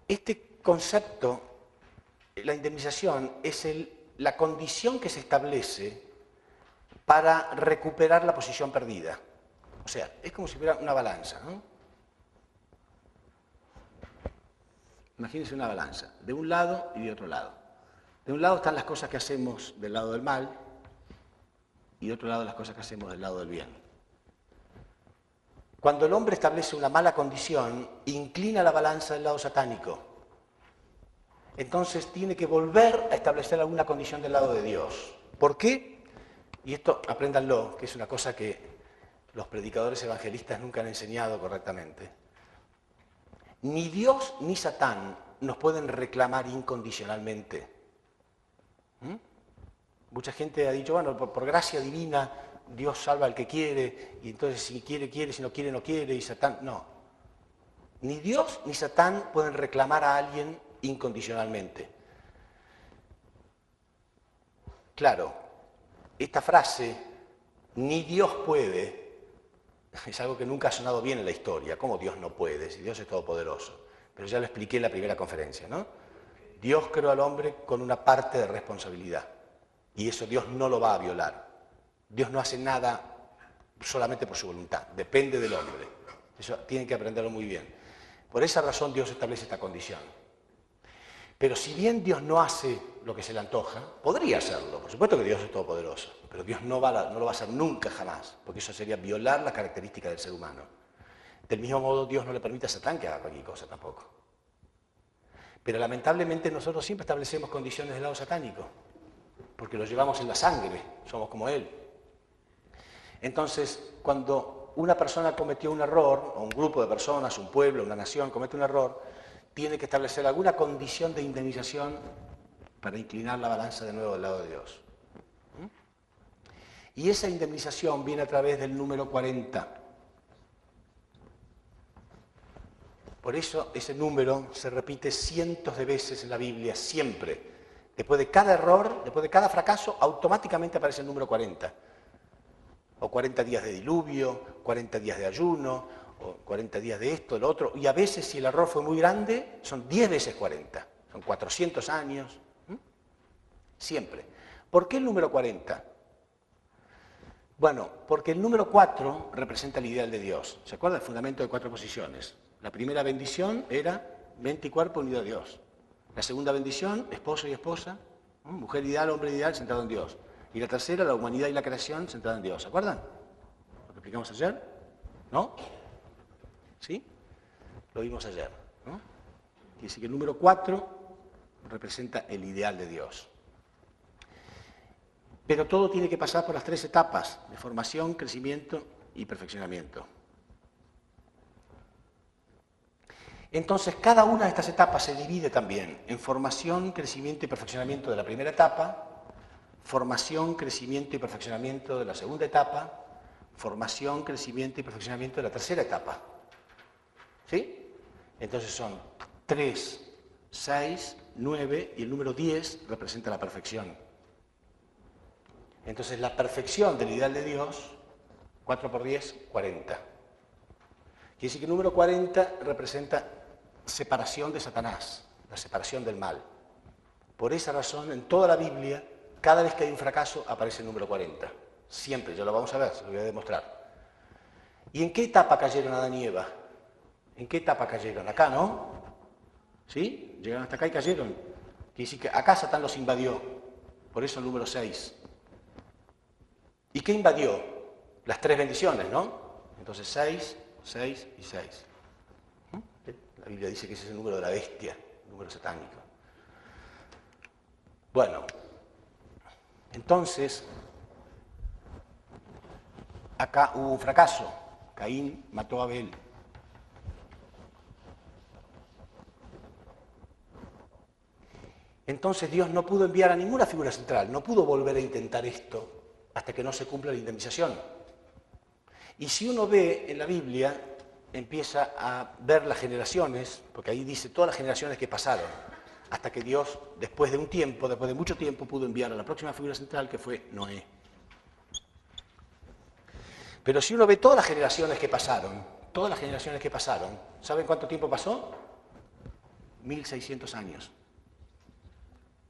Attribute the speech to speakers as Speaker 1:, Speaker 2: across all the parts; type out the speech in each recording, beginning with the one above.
Speaker 1: Este concepto, la indemnización, es la condición que se establece para recuperar la posición perdida. O sea, es como si fuera una balanza, ¿no? Imagínense una balanza, de un lado y de otro lado. De un lado están las cosas que hacemos del lado del mal y de otro lado las cosas que hacemos del lado del bien. Cuando el hombre establece una mala condición, inclina la balanza del lado satánico. Entonces tiene que volver a establecer alguna condición del lado de Dios. ¿Por qué? Y esto apréndanlo, que es una cosa que los predicadores evangelistas nunca han enseñado correctamente. Ni Dios ni Satán nos pueden reclamar incondicionalmente. Mucha gente ha dicho, bueno, por gracia divina Dios salva al que quiere, y entonces si quiere, quiere, si no quiere, no quiere, y Satán, no. Ni Dios ni Satán pueden reclamar a alguien incondicionalmente. Claro, esta frase, ni Dios puede, es algo que nunca ha sonado bien en la historia. ¿Cómo Dios no puede? Si Dios es todopoderoso. Pero ya lo expliqué en la primera conferencia, ¿no? Dios creó al hombre con una parte de responsabilidad. Y eso Dios no lo va a violar. Dios no hace nada solamente por su voluntad. Depende del hombre. Eso tienen que aprenderlo muy bien. Por esa razón Dios establece esta condición. Pero si bien Dios no hace lo que se le antoja, podría hacerlo. Por supuesto que Dios es todopoderoso. Pero Dios no lo va a hacer nunca, jamás. Porque eso sería violar la característica del ser humano. Del mismo modo, Dios no le permite a Satán que haga cualquier cosa tampoco. Pero lamentablemente nosotros siempre establecemos condiciones del lado satánico. Porque lo llevamos en la sangre, somos como él. Entonces, cuando una persona cometió un error, o un grupo de personas, un pueblo, una nación comete un error, tiene que establecer alguna condición de indemnización para inclinar la balanza de nuevo del lado de Dios. Y esa indemnización viene a través del número 40. Por eso ese número se repite cientos de veces en la Biblia, siempre. Después de cada error, después de cada fracaso, automáticamente aparece el número 40. O 40 días de diluvio, 40 días de ayuno, o 40 días de esto, de lo otro. Y a veces, si el error fue muy grande, son 10 veces 40. Son 400 años. Siempre. ¿Por qué el número 40? Bueno, porque el número 4 representa el ideal de Dios. ¿Se acuerda? El fundamento de 4 posiciones. La primera bendición era mente y cuerpo unido a Dios. La segunda bendición, esposo y esposa, mujer ideal, hombre ideal, centrado en Dios. Y la tercera, la humanidad y la creación, centrada en Dios. ¿Se acuerdan? ¿Lo que explicamos ayer? ¿No? ¿Sí? Lo vimos ayer, ¿no? Quiere decir que el número 4 representa el ideal de Dios. Pero todo tiene que pasar por las 3 etapas de formación, crecimiento y perfeccionamiento. Entonces, cada una de estas etapas se divide también en formación, crecimiento y perfeccionamiento de la primera etapa, formación, crecimiento y perfeccionamiento de la segunda etapa, formación, crecimiento y perfeccionamiento de la tercera etapa. ¿Sí? Entonces son 3, 6, 9 y el número 10 representa la perfección. Entonces la perfección del ideal de Dios, 4 por 10, 40. Quiere decir que el número 40 representa separación de Satanás, la separación del mal. Por esa razón, en toda la Biblia, cada vez que hay un fracaso, aparece el número 40. Siempre, ya lo vamos a ver, se lo voy a demostrar. ¿Y en qué etapa cayeron Adán y Eva? ¿En qué etapa cayeron? Acá, ¿no? ¿Sí? Llegaron hasta acá y cayeron. Quiere decir que acá Satán los invadió. Por eso el número 6. ¿Y qué invadió? Las 3 bendiciones, ¿no? Entonces 6, 6 y 6. La Biblia dice que ese es el número de la bestia, el número satánico. Bueno, entonces, acá hubo un fracaso. Caín mató a Abel. Entonces Dios no pudo enviar a ninguna figura central, no pudo volver a intentar esto hasta que no se cumpla la indemnización. Y si uno ve en la Biblia, empieza a ver las generaciones, porque ahí dice todas las generaciones que pasaron, hasta que Dios, después de un tiempo, después de mucho tiempo, pudo enviar a la próxima figura central, que fue Noé. Pero si uno ve todas las generaciones que pasaron, ¿saben cuánto tiempo pasó? 1600 años,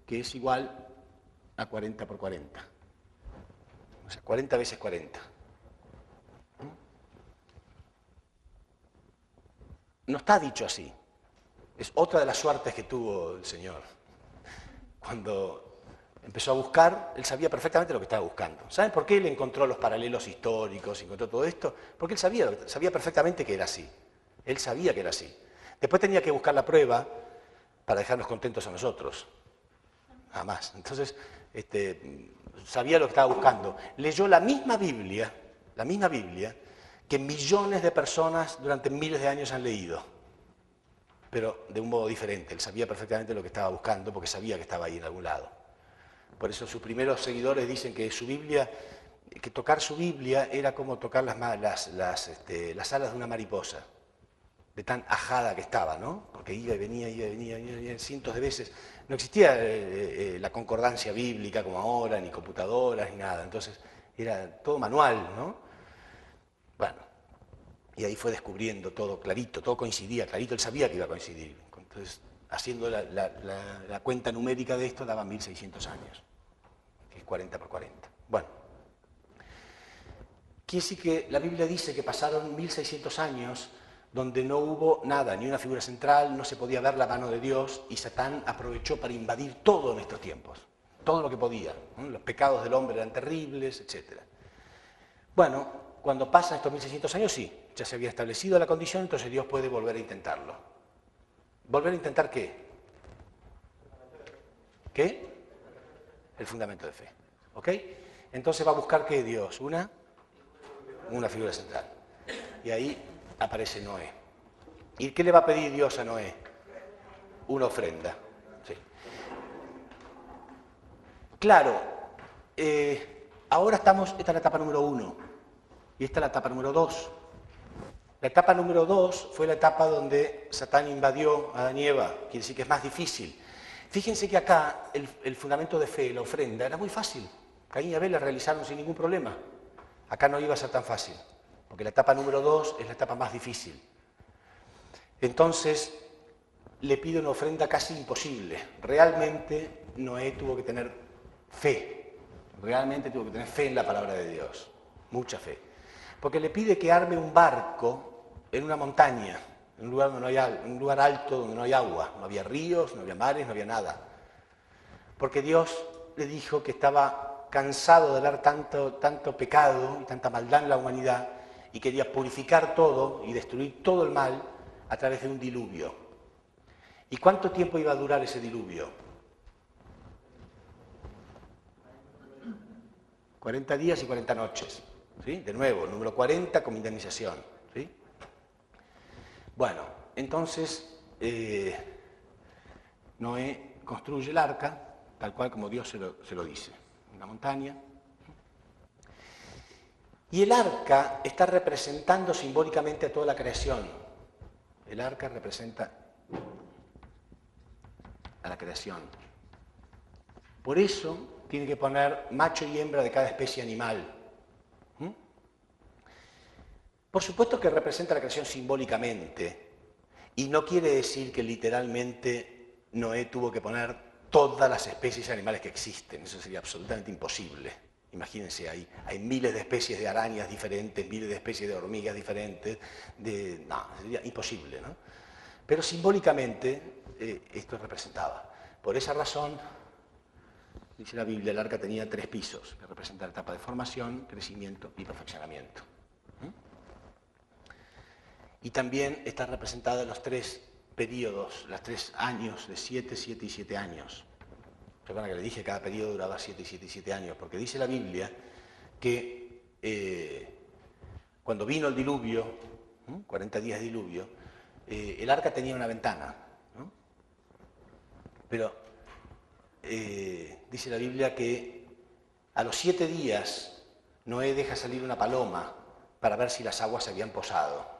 Speaker 1: que es igual a 40 por 40. O sea, 40 veces 40. No está dicho así. Es otra de las suertes que tuvo el Señor. Cuando empezó a buscar, Él sabía perfectamente lo que estaba buscando. ¿Saben por qué Él encontró los paralelos históricos, encontró todo esto? Porque Él sabía perfectamente que era así. Él sabía que era así. Después tenía que buscar la prueba para dejarnos contentos a nosotros. Nada más. Entonces, sabía lo que estaba buscando. Leyó la misma Biblia que millones de personas durante miles de años han leído, pero de un modo diferente. Él sabía perfectamente lo que estaba buscando porque sabía que estaba ahí en algún lado. Por eso sus primeros seguidores dicen que que tocar su Biblia era como tocar las alas de una mariposa, de tan ajada que estaba, ¿no? Porque iba y venía cientos de veces. No existía la concordancia bíblica como ahora, ni computadoras, ni nada. Entonces era todo manual, ¿no? Bueno, y ahí fue descubriendo todo clarito, todo coincidía, clarito, él sabía que iba a coincidir. Entonces, haciendo la cuenta numérica de esto, daba 1600 años, que es 40 por 40. Bueno, quiere decir que la Biblia dice que pasaron 1600 años donde no hubo nada, ni una figura central, no se podía ver la mano de Dios, y Satán aprovechó para invadir todo en estos tiempos, todo lo que podía, ¿no? Los pecados del hombre eran terribles, etc. Bueno, cuando pasan estos 1600 años, sí, ya se había establecido la condición, entonces Dios puede volver a intentarlo. ¿Volver a intentar qué? ¿Qué? El fundamento de fe. ¿Ok? Entonces va a buscar ¿qué Dios? Una figura central. Y ahí aparece Noé. ¿Y qué le va a pedir Dios a Noé? Una ofrenda. Sí. Claro, ahora esta es la etapa número 1. Y esta es la etapa número 2. La etapa número 2 fue la etapa donde Satán invadió a Adán y Eva, quiere decir que es más difícil. Fíjense que acá el fundamento de fe, la ofrenda, era muy fácil. Caín y Abel la realizaron sin ningún problema. Acá no iba a ser tan fácil, porque la etapa número 2 es la etapa más difícil. Entonces, le pide una ofrenda casi imposible. Realmente Noé tuvo que tener fe. Realmente tuvo que tener fe en la palabra de Dios. Mucha fe. Porque le pide que arme un barco en una montaña, en un lugar alto donde no hay agua, no había ríos, no había mares, no había nada. Porque Dios le dijo que estaba cansado de ver tanto pecado y tanta maldad en la humanidad y quería purificar todo y destruir todo el mal a través de un diluvio. ¿Y cuánto tiempo iba a durar ese diluvio? 40 días y 40 noches. ¿Sí? De nuevo, número 40 como indemnización. ¿Sí? Bueno, entonces Noé construye el arca, tal cual como Dios se lo dice, en la montaña. Y el arca está representando simbólicamente a toda la creación. El arca representa a la creación. Por eso tiene que poner macho y hembra de cada especie animal. Por supuesto que representa la creación simbólicamente, y no quiere decir que literalmente Noé tuvo que poner todas las especies animales que existen. Eso sería absolutamente imposible. Imagínense, hay miles de especies de arañas diferentes, miles de especies de hormigas diferentes. No, sería imposible, ¿no? Pero simbólicamente esto representaba. Por esa razón, dice la Biblia, el arca tenía 3 pisos, que representan la etapa de formación, crecimiento y perfeccionamiento. Y también están representados los 3 periodos, los 3 años de 7, 7 y 7 años. Recuerdan que le dije que cada periodo duraba 7 y 7 y 7 años, porque dice la Biblia que cuando vino el diluvio, 40 días de diluvio, el arca tenía una ventana, ¿no? Pero dice la Biblia que a los 7 días Noé deja salir una paloma para ver si las aguas se habían posado.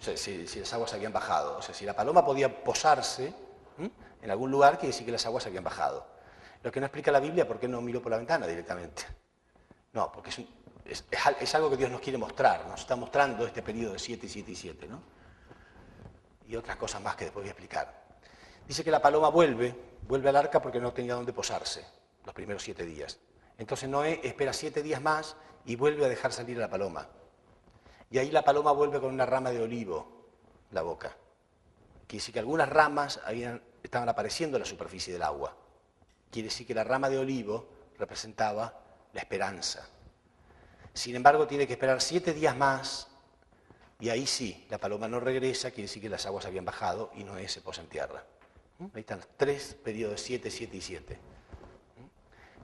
Speaker 1: O sea, si las aguas habían bajado. O sea, si la paloma podía posarse en algún lugar, quiere decir que las aguas habían bajado. Lo que no explica la Biblia, ¿por qué no miró por la ventana directamente? No, porque es algo que Dios nos quiere mostrar. Nos está mostrando este periodo de 7, 7 y 7, ¿no? Y otras cosas más que después voy a explicar. Dice que la paloma vuelve al arca porque no tenía dónde posarse los primeros 7 días. Entonces Noé espera 7 días más y vuelve a dejar salir a la paloma. Y ahí la paloma vuelve con una rama de olivo en la boca. Quiere decir que algunas ramas estaban apareciendo en la superficie del agua. Quiere decir que la rama de olivo representaba la esperanza. Sin embargo, tiene que esperar 7 días más y ahí sí, la paloma no regresa, quiere decir que las aguas habían bajado y Noé se posa en tierra. Ahí están los 3 periodos, 7, 7 y 7.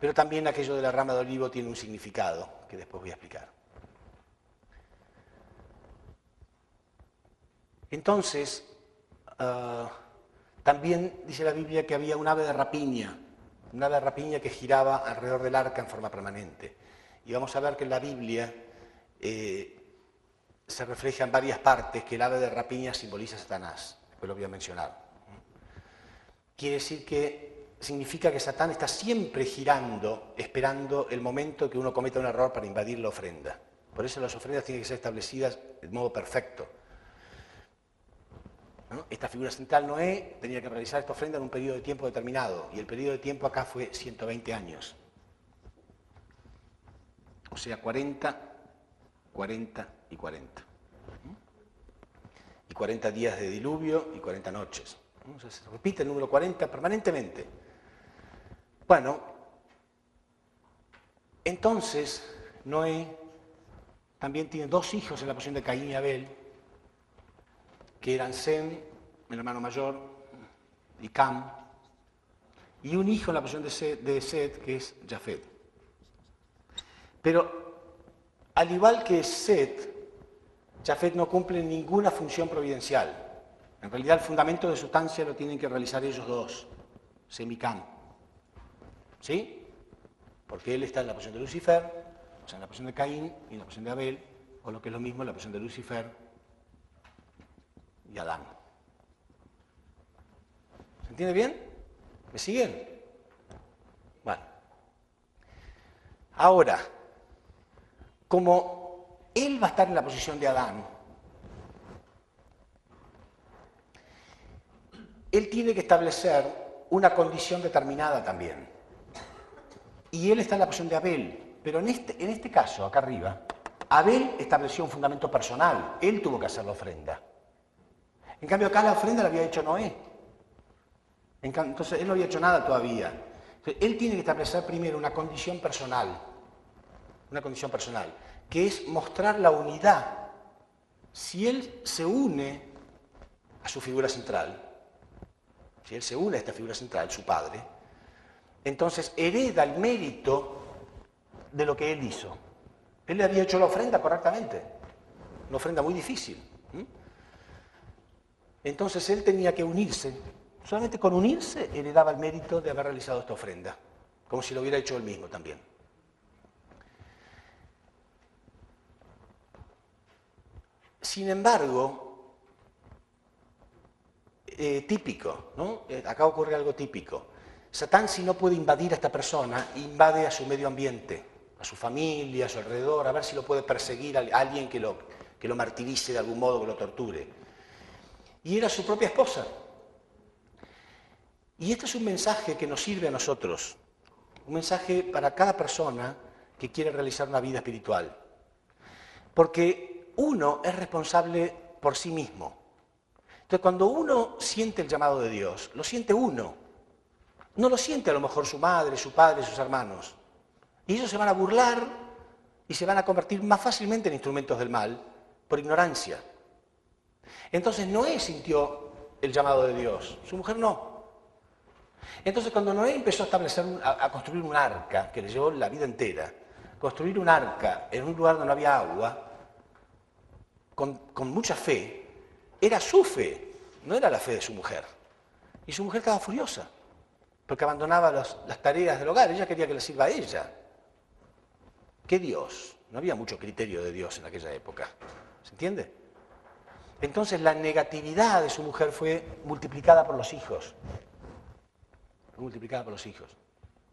Speaker 1: Pero también aquello de la rama de olivo tiene un significado que después voy a explicar. Entonces, también dice la Biblia que había un ave de rapiña que giraba alrededor del arca en forma permanente. Y vamos a ver que en la Biblia se refleja en varias partes que el ave de rapiña simboliza a Satanás. Después lo voy a mencionar. Quiere decir que significa que Satán está siempre girando, esperando el momento que uno cometa un error para invadir la ofrenda. Por eso las ofrendas tienen que ser establecidas de modo perfecto. ¿No? Esta figura central, Noé, tenía que realizar esta ofrenda en un periodo de tiempo determinado, y el periodo de tiempo acá fue 120 años. O sea, 40, 40 y 40. Y 40 días de diluvio y 40 noches. O sea, se repite el número 40 permanentemente. Bueno, entonces Noé también tiene 2 hijos en la posición de Caín y Abel, que eran Sem, el hermano mayor, y Cam, y un hijo en la posición de Set, que es Jafet. Pero, al igual que Set, Jafet no cumple ninguna función providencial. En realidad, el fundamento de sustancia lo tienen que realizar ellos 2, Sem y Cam. ¿Sí? Porque él está en la posición de Lucifer, o sea, en la posición de Caín y en la posición de Abel, o lo que es lo mismo, en la posición de Lucifer y Adán. ¿Se entiende bien? ¿Me siguen? Bueno. Ahora, como él va a estar en la posición de Adán, él tiene que establecer una condición determinada también. Y él está en la posición de Abel, pero en este caso, acá arriba, Abel estableció un fundamento personal, él tuvo que hacer la ofrenda. En cambio, acá la ofrenda la había hecho Noé. Entonces, él no había hecho nada todavía. Entonces, él tiene que establecer primero una condición personal, que es mostrar la unidad. Si él se une a su figura central, si él se une a esta figura central, su padre, entonces hereda el mérito de lo que él hizo. Él le había hecho la ofrenda correctamente, una ofrenda muy difícil. Entonces él tenía que unirse. Solamente con unirse heredaba el mérito de haber realizado esta ofrenda, como si lo hubiera hecho él mismo también. Sin embargo, típico, ¿no? Acá ocurre algo típico. Satán, si no puede invadir a esta persona, invade a su medio ambiente, a su familia, a su alrededor, a ver si lo puede perseguir a alguien que lo martirice de algún modo, que lo torture. Y era su propia esposa. Y este es un mensaje que nos sirve a nosotros, un mensaje para cada persona que quiere realizar una vida espiritual. Porque uno es responsable por sí mismo. Entonces, cuando uno siente el llamado de Dios, lo siente uno. No lo siente a lo mejor su madre, su padre, sus hermanos. Y ellos se van a burlar y se van a convertir más fácilmente en instrumentos del mal por ignorancia. Entonces Noé sintió el llamado de Dios, su mujer no. Entonces cuando Noé empezó a construir un arca, que le llevó la vida entera, construir un arca en un lugar donde no había agua, con mucha fe, era su fe, no era la fe de su mujer. Y su mujer estaba furiosa, porque abandonaba las tareas del hogar, ella quería que le sirva a ella. ¿Qué Dios? No había mucho criterio de Dios en aquella época, ¿se entiende? Entonces la negatividad de su mujer fue multiplicada por los hijos. Fue multiplicada por los hijos.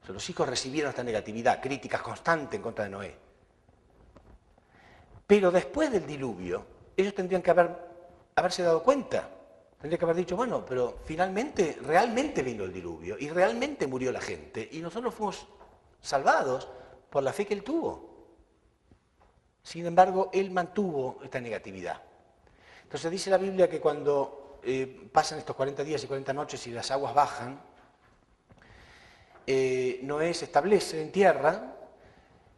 Speaker 1: O sea, los hijos recibieron esta negatividad, críticas constantes en contra de Noé. Pero después del diluvio, ellos tendrían que haberse dado cuenta Tendría que haber dicho, bueno, pero finalmente, realmente vino el diluvio y realmente murió la gente y nosotros fuimos salvados por la fe que él tuvo. Sin embargo, él mantuvo esta negatividad. Entonces dice la Biblia que cuando pasan estos 40 días y 40 noches y las aguas bajan, Noé se establece en tierra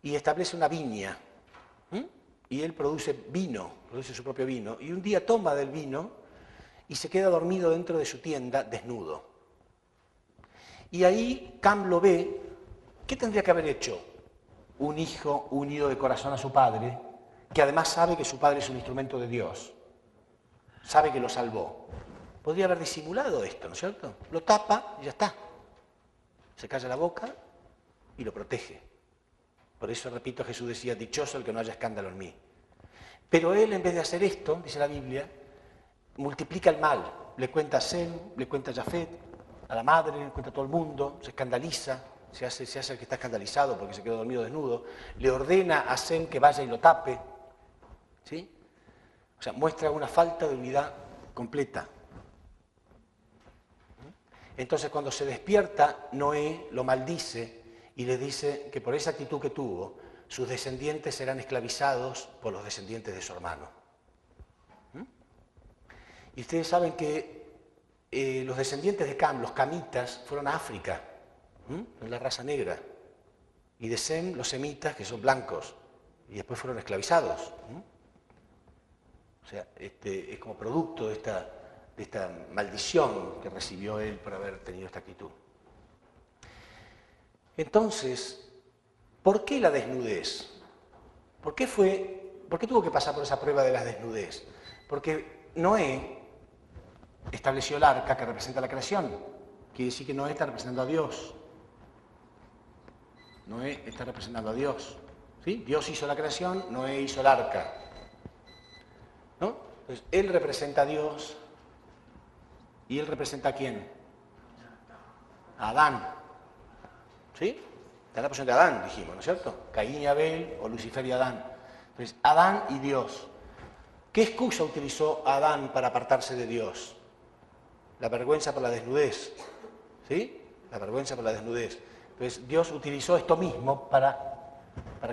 Speaker 1: y establece una viña. Y él produce vino, produce su propio vino. Y un día toma del vino y se queda dormido dentro de su tienda desnudo. Y ahí Cam lo ve. ¿Qué tendría que haber hecho un hijo unido de corazón a su padre, que además sabe que su padre es un instrumento de Dios? Sabe que lo salvó. Podría haber disimulado esto, ¿no es cierto? Lo tapa y ya está. Se calla la boca y lo protege. Por eso, repito, Jesús decía, dichoso el que no haya escándalo en mí. Pero él, en vez de hacer esto, dice la Biblia, multiplica el mal. Le cuenta a Sem, le cuenta a Jafet, a la madre, le cuenta a todo el mundo, se escandaliza, se hace el que está escandalizado porque se quedó dormido desnudo, le ordena a Sem que vaya y lo tape. ¿Sí? O sea, muestra una falta de unidad completa. Entonces, cuando se despierta, Noé lo maldice y le dice que por esa actitud que tuvo, sus descendientes serán esclavizados por los descendientes de su hermano. Y ustedes saben que los descendientes de Cam, los camitas, fueron a África, en la raza negra. Y de Sem, los semitas, que son blancos, y después fueron esclavizados. O sea, es como producto de esta maldición que recibió él por haber tenido esta actitud. Entonces, ¿por qué la desnudez? ¿Por qué tuvo que pasar por esa prueba de la desnudez? Porque Noé estableció el arca que representa la creación. Quiere decir que Noé está representando a Dios. Noé está representando a Dios. ¿Sí? Dios hizo la creación, Noé hizo el arca. ¿No? Entonces, él representa a Dios y él representa a quién? A Adán. ¿Sí? Está la posición de Adán, dijimos, ¿no es cierto? Caín y Abel o Lucifer y Adán. Entonces, Adán y Dios. ¿Qué excusa utilizó Adán para apartarse de Dios? La vergüenza por la desnudez. ¿Sí? La vergüenza por la desnudez. Entonces, Dios utilizó esto mismo para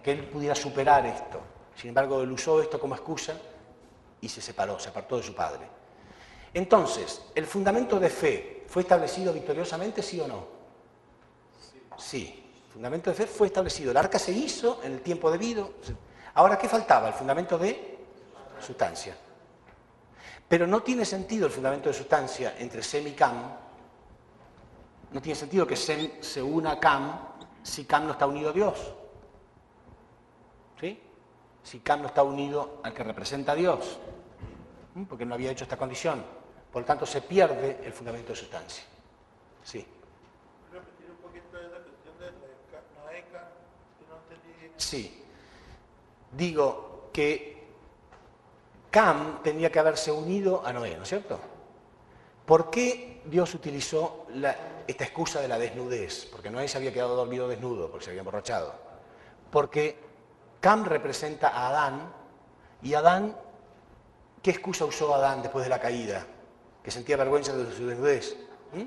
Speaker 1: que él pudiera superar esto. Sin embargo, él usó esto como excusa y se separó, se apartó de su padre. Entonces, ¿el fundamento de fe fue establecido victoriosamente, sí o no? Sí. El fundamento de fe fue establecido. El arca se hizo en el tiempo debido. Ahora, ¿qué faltaba? El fundamento de sustancia. Pero no tiene sentido el fundamento de sustancia entre Sem y Cam. No tiene sentido que Sem se una a Cam si Cam no está unido a Dios. ¿Sí? Si Cam no está unido al que representa a Dios. Porque no había hecho esta condición. Por lo tanto, se pierde el fundamento de sustancia. Sí.
Speaker 2: ¿Repetir un poquito de la cuestión de Noé, Cam, que no entendí?
Speaker 1: Sí. Digo que Cam tenía que haberse unido a Noé, ¿no es cierto? ¿Por qué Dios utilizó esta excusa de la desnudez? Porque Noé se había quedado dormido desnudo, porque se había emborrachado. Porque Cam representa a Adán, y Adán, ¿qué excusa usó Adán después de la caída? Que sentía vergüenza de su desnudez.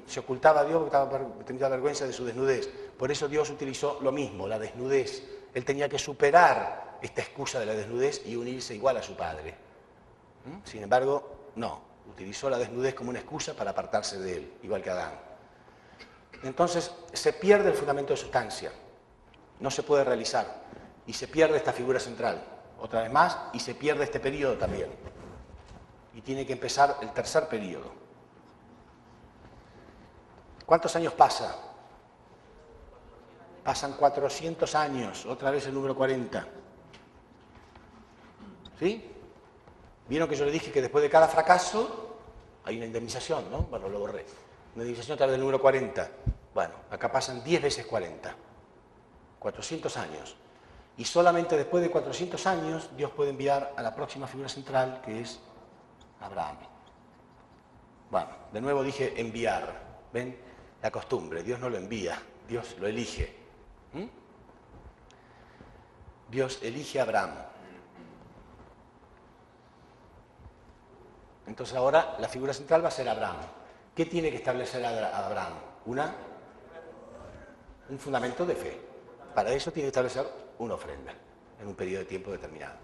Speaker 1: Se ocultaba a Dios porque tenía vergüenza de su desnudez. Por eso Dios utilizó lo mismo, la desnudez. Él tenía que superar esta excusa de la desnudez y unirse igual a su padre. Sin embargo, no. Utilizó la desnudez como una excusa para apartarse de él, igual que Adán. Entonces, se pierde el fundamento de sustancia. No se puede realizar. Y se pierde esta figura central. Otra vez más, y se pierde este periodo también. Y tiene que empezar el tercer periodo. ¿Cuántos años pasa? Pasan 400 años, otra vez el número 40. ¿Sí? Vieron que yo le dije que después de cada fracaso hay una indemnización, ¿no? Bueno, lo borré. Una indemnización a través del número 40. Bueno, acá pasan 10 veces 40. 400 años. Y solamente después de 400 años Dios puede enviar a la próxima figura central, que es Abraham. Bueno, de nuevo dije enviar. ¿Ven? La costumbre. Dios no lo envía, Dios lo elige. Dios elige a Abraham. Entonces ahora la figura central va a ser Abraham. ¿Qué tiene que establecer Abraham? Un fundamento de fe. Para eso tiene que establecer una ofrenda en un periodo de tiempo determinado.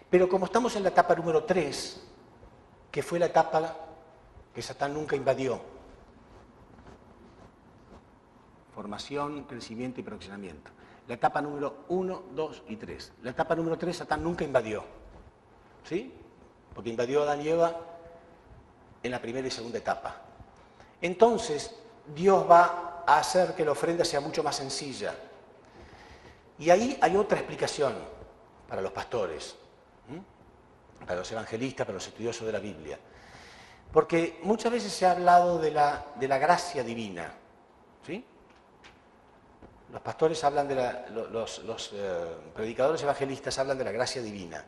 Speaker 1: Pero como estamos en la etapa número 3, que fue la etapa que Satán nunca invadió, formación, crecimiento y perfeccionamiento. La etapa número 1, 2 y 3. La etapa número 3 Satán nunca invadió. ¿Sí? Porque invadió a Adán y Eva en la primera y segunda etapa. Entonces, Dios va a hacer que la ofrenda sea mucho más sencilla. Y ahí hay otra explicación para los pastores, para los evangelistas, para los estudiosos de la Biblia. Porque muchas veces se ha hablado de la gracia divina. ¿Sí? Los pastores hablan los predicadores evangelistas hablan de la gracia divina.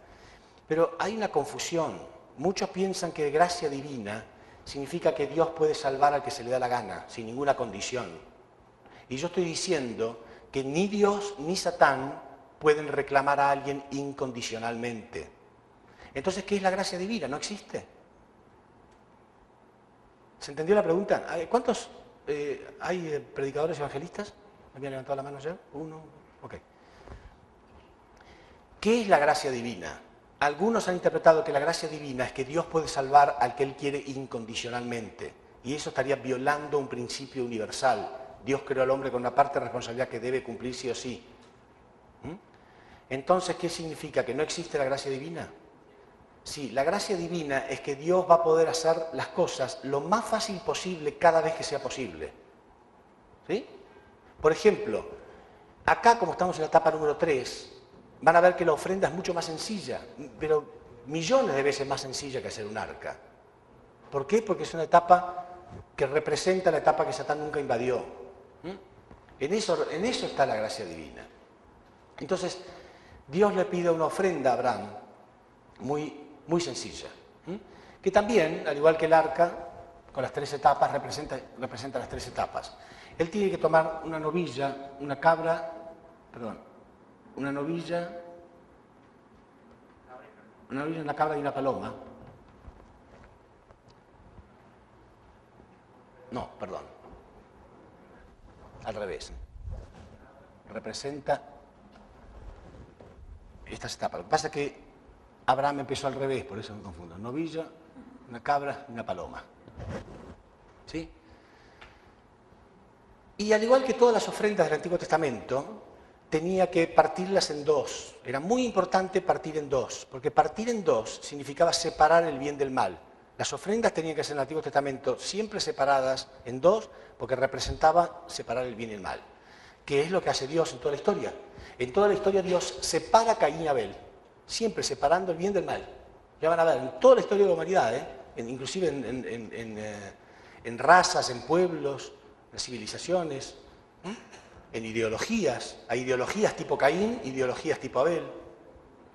Speaker 1: Pero hay una confusión. Muchos piensan que gracia divina significa que Dios puede salvar al que se le da la gana, sin ninguna condición. Y yo estoy diciendo que ni Dios ni Satán pueden reclamar a alguien incondicionalmente. Entonces, ¿qué es la gracia divina? ¿No existe? ¿Se entendió la pregunta? ¿Cuántos hay predicadores evangelistas? ¿Me habían levantado la mano ya? ¿Uno? Ok. ¿Qué es la gracia divina? Algunos han interpretado que la gracia divina es que Dios puede salvar al que Él quiere incondicionalmente. Y eso estaría violando un principio universal. Dios creó al hombre con una parte de responsabilidad que debe cumplir sí o sí. Entonces, ¿qué significa? ¿Que no existe la gracia divina? Sí, la gracia divina es que Dios va a poder hacer las cosas lo más fácil posible cada vez que sea posible. ¿Sí? Por ejemplo, acá como estamos en la etapa número 3, van a ver que la ofrenda es mucho más sencilla, pero millones de veces más sencilla que hacer un arca. ¿Por qué? Porque es una etapa que representa la etapa que Satán nunca invadió. En eso está la gracia divina. Entonces, Dios le pide una ofrenda a Abraham muy sencilla, que también, al igual que el arca, con las 3 etapas, representa las 3 etapas. Él tiene que tomar una novilla, una novilla, una cabra y una paloma. No, perdón. Al revés. Representa estas etapas. Lo que pasa es que Abraham empezó al revés, por eso me confundo. Novilla, una cabra y una paloma. ¿Sí? Y al igual que todas las ofrendas del Antiguo Testamento, tenía que partirlas en dos. Era muy importante partir en dos, porque partir en dos significaba separar el bien del mal. Las ofrendas tenían que ser en el Antiguo Testamento siempre separadas en dos, porque representaba separar el bien y el mal. ¿Qué es lo que hace Dios en toda la historia? En toda la historia Dios separa a Caín y Abel, siempre separando el bien del mal. Ya van a ver, en toda la historia de la humanidad, inclusive en razas, en pueblos, en civilizaciones, en ideologías. Hay ideologías tipo Caín, ideologías tipo Abel,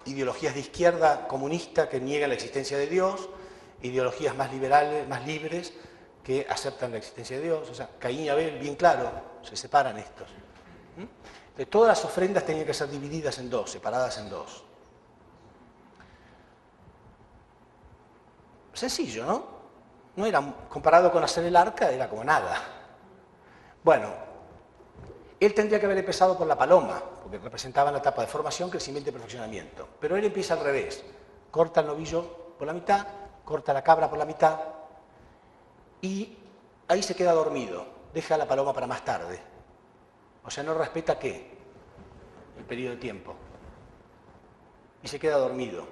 Speaker 1: ideologías de izquierda comunista que niegan la existencia de Dios, ideologías más liberales, más libres, que aceptan la existencia de Dios. O sea, Caín y Abel, bien claro, se separan estos. Entonces, todas las ofrendas tenían que ser divididas en dos, separadas en dos. Sencillo, ¿no? No era, comparado con hacer el arca, era como nada. Bueno, él tendría que haber empezado por la paloma, porque representaba la etapa de formación, crecimiento y perfeccionamiento. Pero él empieza al revés. Corta el novillo por la mitad, corta la cabra por la mitad, y ahí se queda dormido. Deja la paloma para más tarde. O sea, no respeta ¿qué? El periodo de tiempo. Y se queda dormido.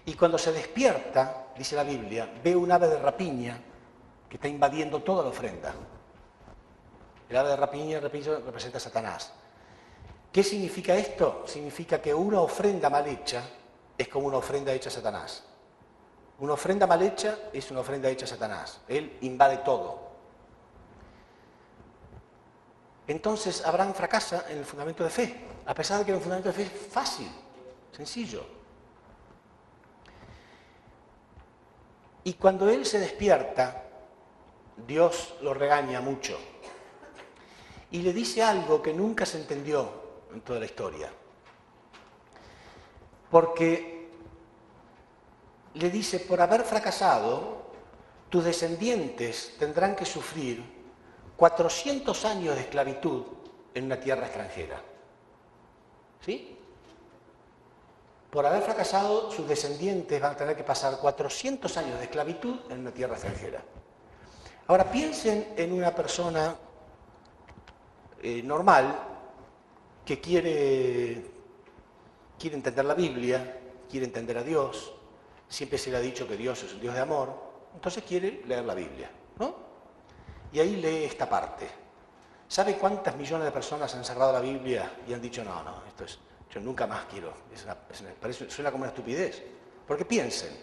Speaker 1: Y cuando se despierta, dice la Biblia, ve un ave de rapiña que está invadiendo toda la ofrenda. El ave de rapiña, repito, representa a Satanás. ¿Qué significa esto? Significa que una ofrenda mal hecha es como una ofrenda hecha a Satanás. Una ofrenda mal hecha es una ofrenda hecha a Satanás. Él invade todo. Entonces Abraham fracasa en el fundamento de fe, a pesar de que era un fundamento de fe fácil, sencillo. Y cuando él se despierta, Dios lo regaña mucho y le dice algo que nunca se entendió en toda la historia. Porque le dice, por haber fracasado, tus descendientes tendrán que sufrir 400 años de esclavitud en una tierra extranjera. ¿Sí? Por haber fracasado, sus descendientes van a tener que pasar 400 años de esclavitud en una tierra extranjera. Ahora piensen en una persona normal que quiere entender la Biblia, quiere entender a Dios, siempre se le ha dicho que Dios es un Dios de amor, entonces quiere leer la Biblia, ¿no? Y ahí lee esta parte. ¿Sabe cuántas millones de personas han cerrado la Biblia y han dicho, no, esto es, yo nunca más quiero, suena como una estupidez? Porque piensen,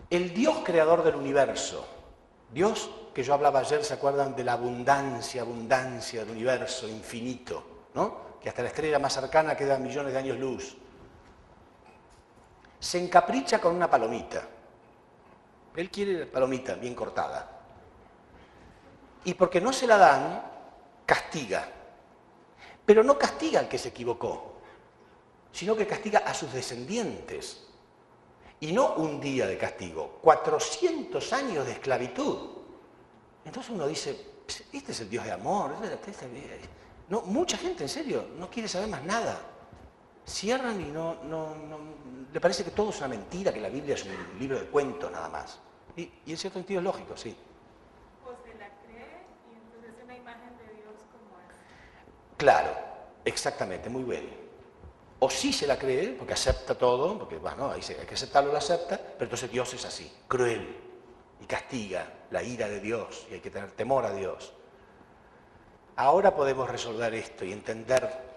Speaker 1: el Dios creador del universo, Dios que yo hablaba ayer, ¿se acuerdan de la abundancia del universo infinito, ¿no? Que hasta la estrella más cercana queda millones de años luz. Se encapricha con una palomita. Él quiere la palomita bien cortada. Y porque no se la dan, castiga. Pero no castiga al que se equivocó, sino que castiga a sus descendientes. Y no un día de castigo, 400 años de esclavitud. Entonces uno dice, este es el Dios de amor. No, mucha gente, en serio, no quiere saber más nada. Cierran y no le parece que todo es una mentira, que la Biblia es un libro de cuentos nada más. Y en cierto sentido es lógico, sí.
Speaker 3: O se la cree y entonces es una imagen de Dios como es.
Speaker 1: Claro, exactamente, muy bien. O sí se la cree, porque acepta todo, porque bueno, ahí hay que aceptarlo, lo acepta, pero entonces Dios es así, cruel, y castiga la ira de Dios, y hay que tener temor a Dios. Ahora podemos resolver esto y entender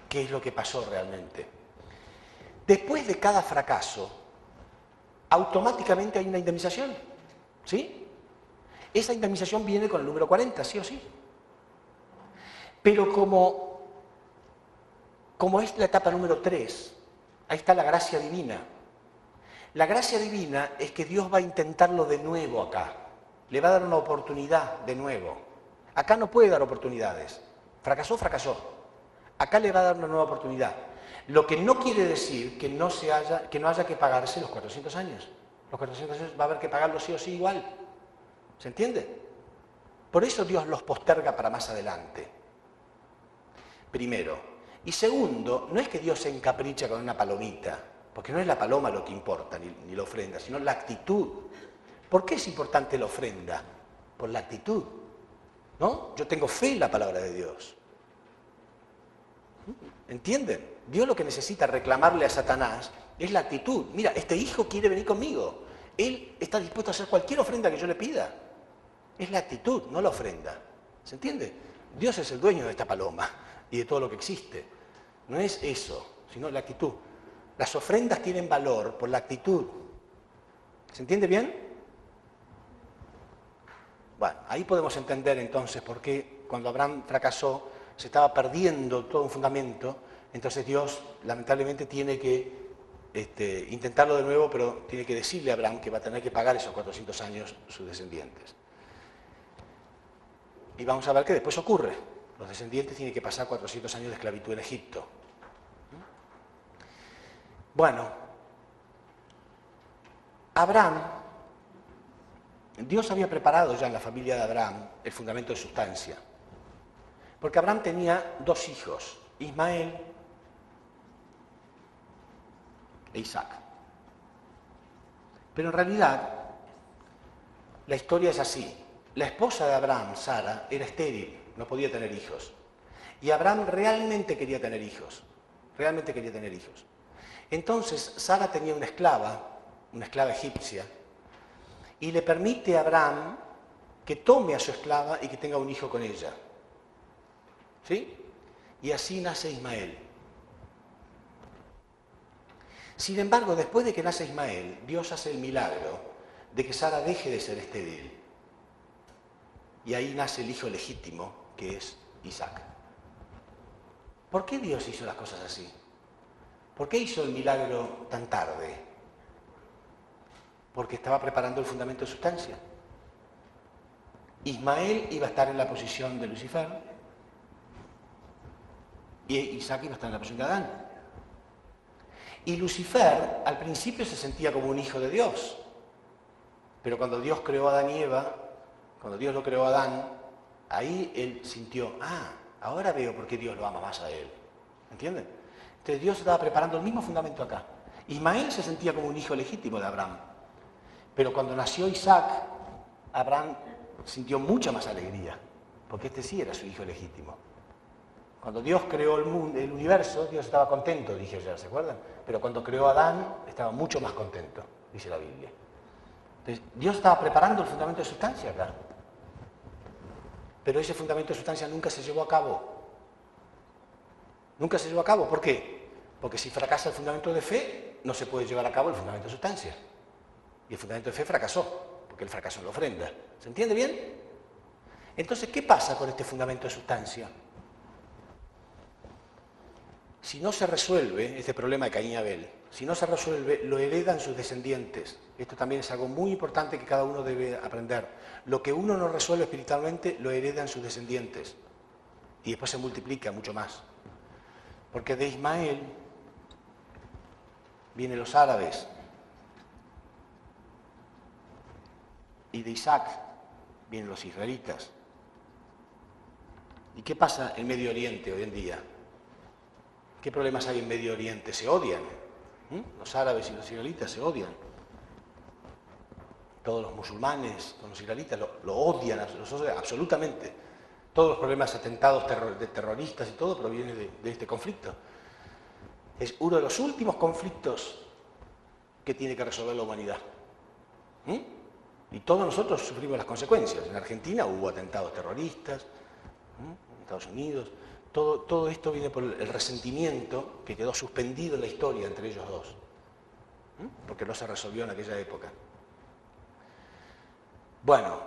Speaker 1: qué es lo que pasó realmente. Después de cada fracaso, automáticamente hay una indemnización, ¿sí? Esa indemnización viene con el número 40, sí o sí. Pero como es la etapa número 3, ahí está la gracia divina. La gracia divina es que Dios va a intentarlo de nuevo acá. Le va a dar una oportunidad de nuevo. Acá no puede dar oportunidades. Fracasó, fracasó. Acá le va a dar una nueva oportunidad. Lo que no quiere decir que no haya que pagarse los 400 años. Los 400 años va a haber que pagarlos sí o sí igual. ¿Se entiende? Por eso Dios los posterga para más adelante. Primero. Y segundo, no es que Dios se encapricha con una palomita, porque no es la paloma lo que importa, ni la ofrenda, sino la actitud. ¿Por qué es importante la ofrenda? Por la actitud, ¿no? Yo tengo fe en la palabra de Dios. ¿Entienden? Dios lo que necesita reclamarle a Satanás es la actitud. Mira, este hijo quiere venir conmigo. Él está dispuesto a hacer cualquier ofrenda que yo le pida. Es la actitud, no la ofrenda. ¿Se entiende? Dios es el dueño de esta paloma y de todo lo que existe. No es eso, sino la actitud. Las ofrendas tienen valor por la actitud. ¿Se entiende bien? Bueno, ahí podemos entender entonces por qué cuando Abraham fracasó se estaba perdiendo todo un fundamento. Entonces Dios lamentablemente tiene que intentarlo de nuevo, pero tiene que decirle a Abraham que va a tener que pagar esos 400 años sus descendientes. Y vamos a ver que después ocurre. Los descendientes tienen que pasar 400 años de esclavitud en Egipto. Bueno, Abraham, Dios había preparado ya en la familia de Abraham el fundamento de sustancia. Porque Abraham tenía 2 hijos, Ismael e Isaac. Pero en realidad, la historia es así. La esposa de Abraham, Sara, era estéril, no podía tener hijos. Y Abraham realmente quería tener hijos. Realmente quería tener hijos. Entonces, Sara tenía una esclava egipcia, y le permite a Abraham que tome a su esclava y que tenga un hijo con ella. ¿Sí? Y así nace Ismael. Sin embargo, después de que nace Ismael, Dios hace el milagro de que Sara deje de ser estéril. Y ahí nace el hijo legítimo, que es Isaac. ¿Por qué Dios hizo las cosas así? ¿Por qué hizo el milagro tan tarde? Porque estaba preparando el fundamento de sustancia. Ismael iba a estar en la posición de Lucifer y Isaac iba a estar en la posición de Adán. Y Lucifer al principio se sentía como un hijo de Dios. Pero cuando Dios creó a Adán y Eva, cuando Dios lo creó a Adán, ahí él sintió, ahora veo por qué Dios lo ama más a él. ¿Entienden? Entonces Dios estaba preparando el mismo fundamento acá. Ismael se sentía como un hijo legítimo de Abraham. Pero cuando nació Isaac, Abraham sintió mucha más alegría, porque este sí era su hijo legítimo. Cuando Dios creó el mundo, el universo, Dios estaba contento, dije ya, ¿se acuerdan? Pero cuando creó a Adán, estaba mucho más contento, dice la Biblia. Entonces, Dios estaba preparando el fundamento de sustancia acá. Pero ese fundamento de sustancia nunca se llevó a cabo. Nunca se llevó a cabo. ¿Por qué? Porque si fracasa el fundamento de fe, no se puede llevar a cabo el fundamento de sustancia. Y el fundamento de fe fracasó, porque él fracasó en la ofrenda. ¿Se entiende bien? Entonces, ¿qué pasa con este fundamento de sustancia? Si no se resuelve este problema de Caín y Abel, si no se resuelve, lo heredan sus descendientes. Esto también es algo muy importante que cada uno debe aprender. Lo que uno no resuelve espiritualmente, lo heredan sus descendientes. Y después se multiplica mucho más. Porque de Ismael vienen los árabes. Y de Isaac vienen los israelitas. ¿Y qué pasa en Medio Oriente hoy en día? ¿Qué problemas hay en Medio Oriente? Se odian. Los árabes y los israelitas se odian. Todos los musulmanes con los israelitas lo odian, los odian absolutamente. Todos los problemas, atentados de terroristas y todo provienen de este conflicto. Es uno de los últimos conflictos que tiene que resolver la humanidad. Y todos nosotros sufrimos las consecuencias. En Argentina hubo atentados terroristas, en Estados Unidos. Todo esto viene por el resentimiento que quedó suspendido en la historia entre ellos dos, porque no se resolvió en aquella época. Bueno,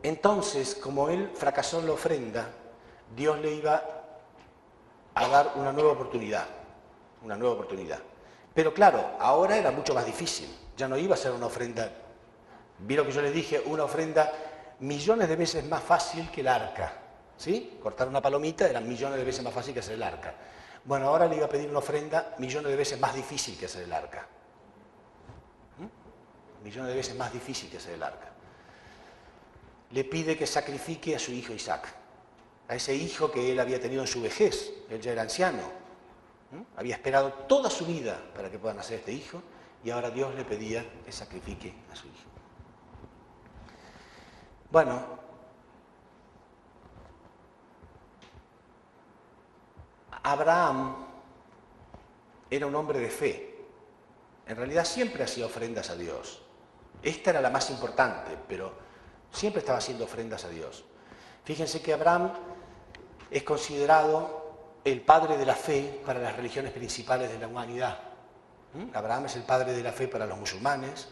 Speaker 1: entonces, como él fracasó en la ofrenda, Dios le iba a dar una nueva oportunidad, Pero claro, ahora era mucho más difícil, ya no iba a ser una ofrenda, vi lo que yo les dije, una ofrenda millones de veces más fácil que el arca. ¿Sí? Cortar una palomita era millones de veces más fácil que hacer el arca. Bueno, ahora le iba a pedir una ofrenda millones de veces más difícil que hacer el arca. Millones de veces más difícil que hacer el arca. Le pide que sacrifique a su hijo Isaac, a ese hijo que él había tenido en su vejez. Él ya era anciano. Había esperado toda su vida para que pueda nacer este hijo y ahora Dios le pedía que sacrifique a su hijo. Bueno, Abraham era un hombre de fe. En realidad siempre hacía ofrendas a Dios. Esta era la más importante, pero siempre estaba haciendo ofrendas a Dios. Fíjense que Abraham es considerado el padre de la fe para las religiones principales de la humanidad. Abraham es el padre de la fe para los musulmanes,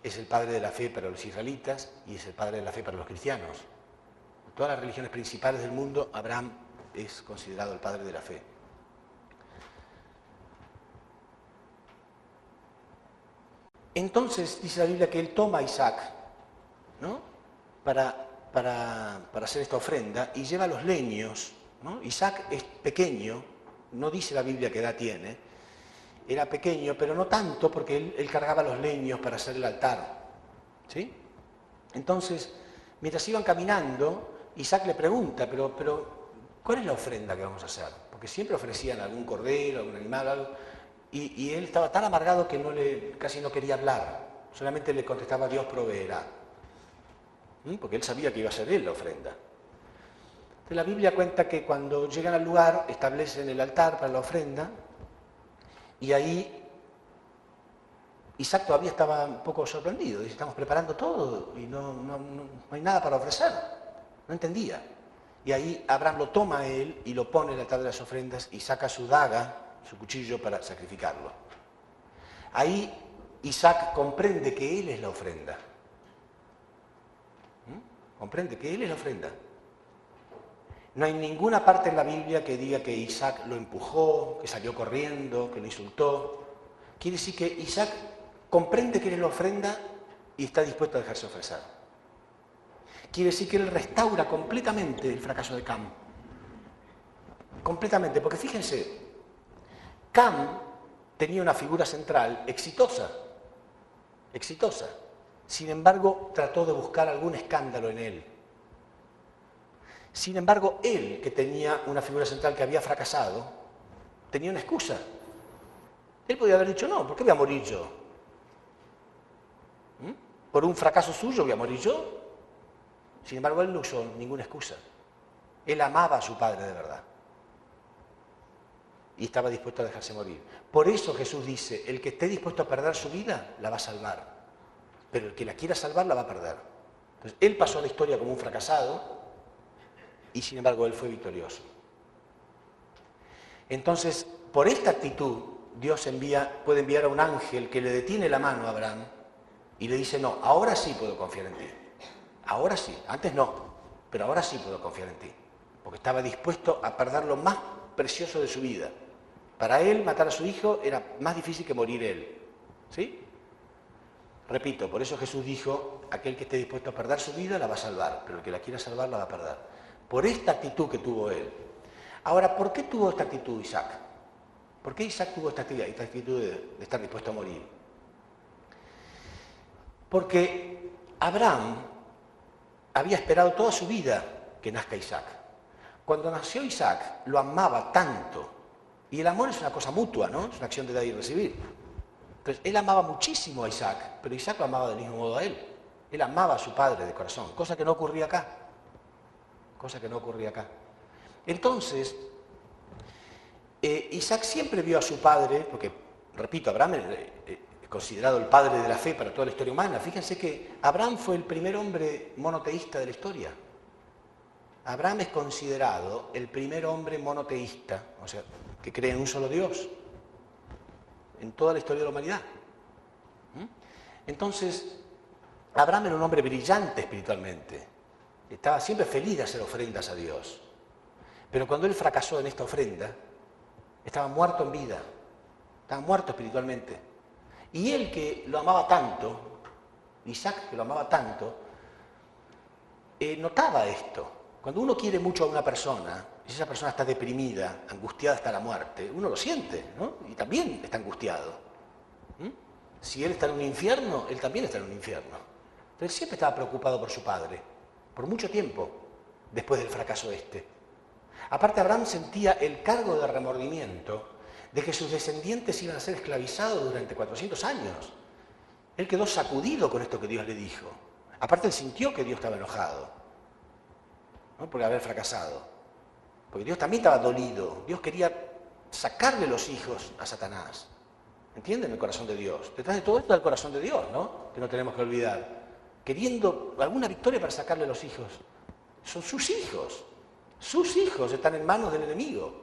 Speaker 1: es el padre de la fe para los israelitas y es el padre de la fe para los cristianos. En todas las religiones principales del mundo, Abraham es considerado el padre de la fe. Entonces dice la Biblia que él toma a Isaac, ¿no? para hacer esta ofrenda y lleva los leños, ¿no? Isaac es pequeño, no dice la Biblia qué edad tiene, era pequeño, pero no tanto porque él cargaba los leños para hacer el altar. ¿Sí? Entonces, mientras iban caminando, Isaac le pregunta, pero ¿cuál es la ofrenda que vamos a hacer? Porque siempre ofrecían algún cordero, algún animal, algo, y él estaba tan amargado que casi no quería hablar, solamente le contestaba Dios proveerá, porque él sabía que iba a ser él la ofrenda. Entonces, la Biblia cuenta que cuando llegan al lugar establecen el altar para la ofrenda y ahí Isaac todavía estaba un poco sorprendido, dice, estamos preparando todo y no hay nada para ofrecer, no entendía. Y ahí Abraham lo toma a él y lo pone en el altar de las ofrendas y saca su daga, su cuchillo para sacrificarlo. Ahí Isaac comprende que él es la ofrenda. Comprende que él es la ofrenda. No hay ninguna parte en la Biblia que diga que Isaac lo empujó, que salió corriendo, que lo insultó. Quiere decir que Isaac comprende que él es la ofrenda y está dispuesto a dejarse ofrecer. Quiere decir que él restaura completamente el fracaso de Cam. Completamente, porque fíjense, Cam tenía una figura central exitosa. Sin embargo, trató de buscar algún escándalo en él. Sin embargo, él, que tenía una figura central que había fracasado, tenía una excusa. Él podía haber dicho, no, ¿por qué voy a morir yo? ¿Por un fracaso suyo voy a morir yo? Sin embargo, él no usó ninguna excusa. Él amaba a su padre de verdad. Y estaba dispuesto a dejarse morir. Por eso Jesús dice, el que esté dispuesto a perder su vida, la va a salvar. Pero el que la quiera salvar, la va a perder. Entonces, él pasó a la historia como un fracasado y sin embargo él fue victorioso. Entonces, por esta actitud, Dios puede enviar a un ángel que le detiene la mano a Abraham y le dice, no, ahora sí puedo confiar en ti. Ahora sí, antes no, pero ahora sí puedo confiar en ti. Porque estaba dispuesto a perder lo más precioso de su vida. Para él, matar a su hijo era más difícil que morir él. ¿Sí? Repito, por eso Jesús dijo, aquel que esté dispuesto a perder su vida la va a salvar, pero el que la quiera salvar la va a perder. Por esta actitud que tuvo él. Ahora, ¿por qué tuvo esta actitud Isaac? ¿Por qué Isaac tuvo esta actitud de estar dispuesto a morir? Porque Abraham había esperado toda su vida que nazca Isaac. Cuando nació Isaac, lo amaba tanto. Y el amor es una cosa mutua, ¿no? Es una acción de dar y recibir. Entonces, él amaba muchísimo a Isaac, pero Isaac lo amaba del mismo modo a él. Él amaba a su padre de corazón, cosa que no ocurría acá. Entonces, Isaac siempre vio a su padre, porque, repito, Abraham es considerado el padre de la fe para toda la historia humana. Fíjense que Abraham fue el primer hombre monoteísta de la historia. Abraham es considerado el primer hombre monoteísta, o sea, que cree en un solo Dios, en toda la historia de la humanidad. Entonces, Abraham era un hombre brillante espiritualmente. Estaba siempre feliz de hacer ofrendas a Dios. Pero cuando él fracasó en esta ofrenda, estaba muerto en vida, estaba muerto espiritualmente. Y él que lo amaba tanto, Isaac que lo amaba tanto, notaba esto. Cuando uno quiere mucho a una persona, y esa persona está deprimida, angustiada hasta la muerte, uno lo siente, ¿no? Y también está angustiado. Si él está en un infierno, él también está en un infierno. Pero él siempre estaba preocupado por su padre, por mucho tiempo, después del fracaso este. Aparte, Abraham sentía el cargo de remordimiento de que sus descendientes iban a ser esclavizados durante 400 años. Él quedó sacudido con esto que Dios le dijo. Aparte, él sintió que Dios estaba enojado, ¿no? Por haber fracasado. Porque Dios también estaba dolido. Dios quería sacarle los hijos a Satanás. ¿Entienden el corazón de Dios? Detrás de todo esto está el corazón de Dios, ¿no? Que no tenemos que olvidar. Queriendo alguna victoria para sacarle los hijos. Son sus hijos. Sus hijos están en manos del enemigo.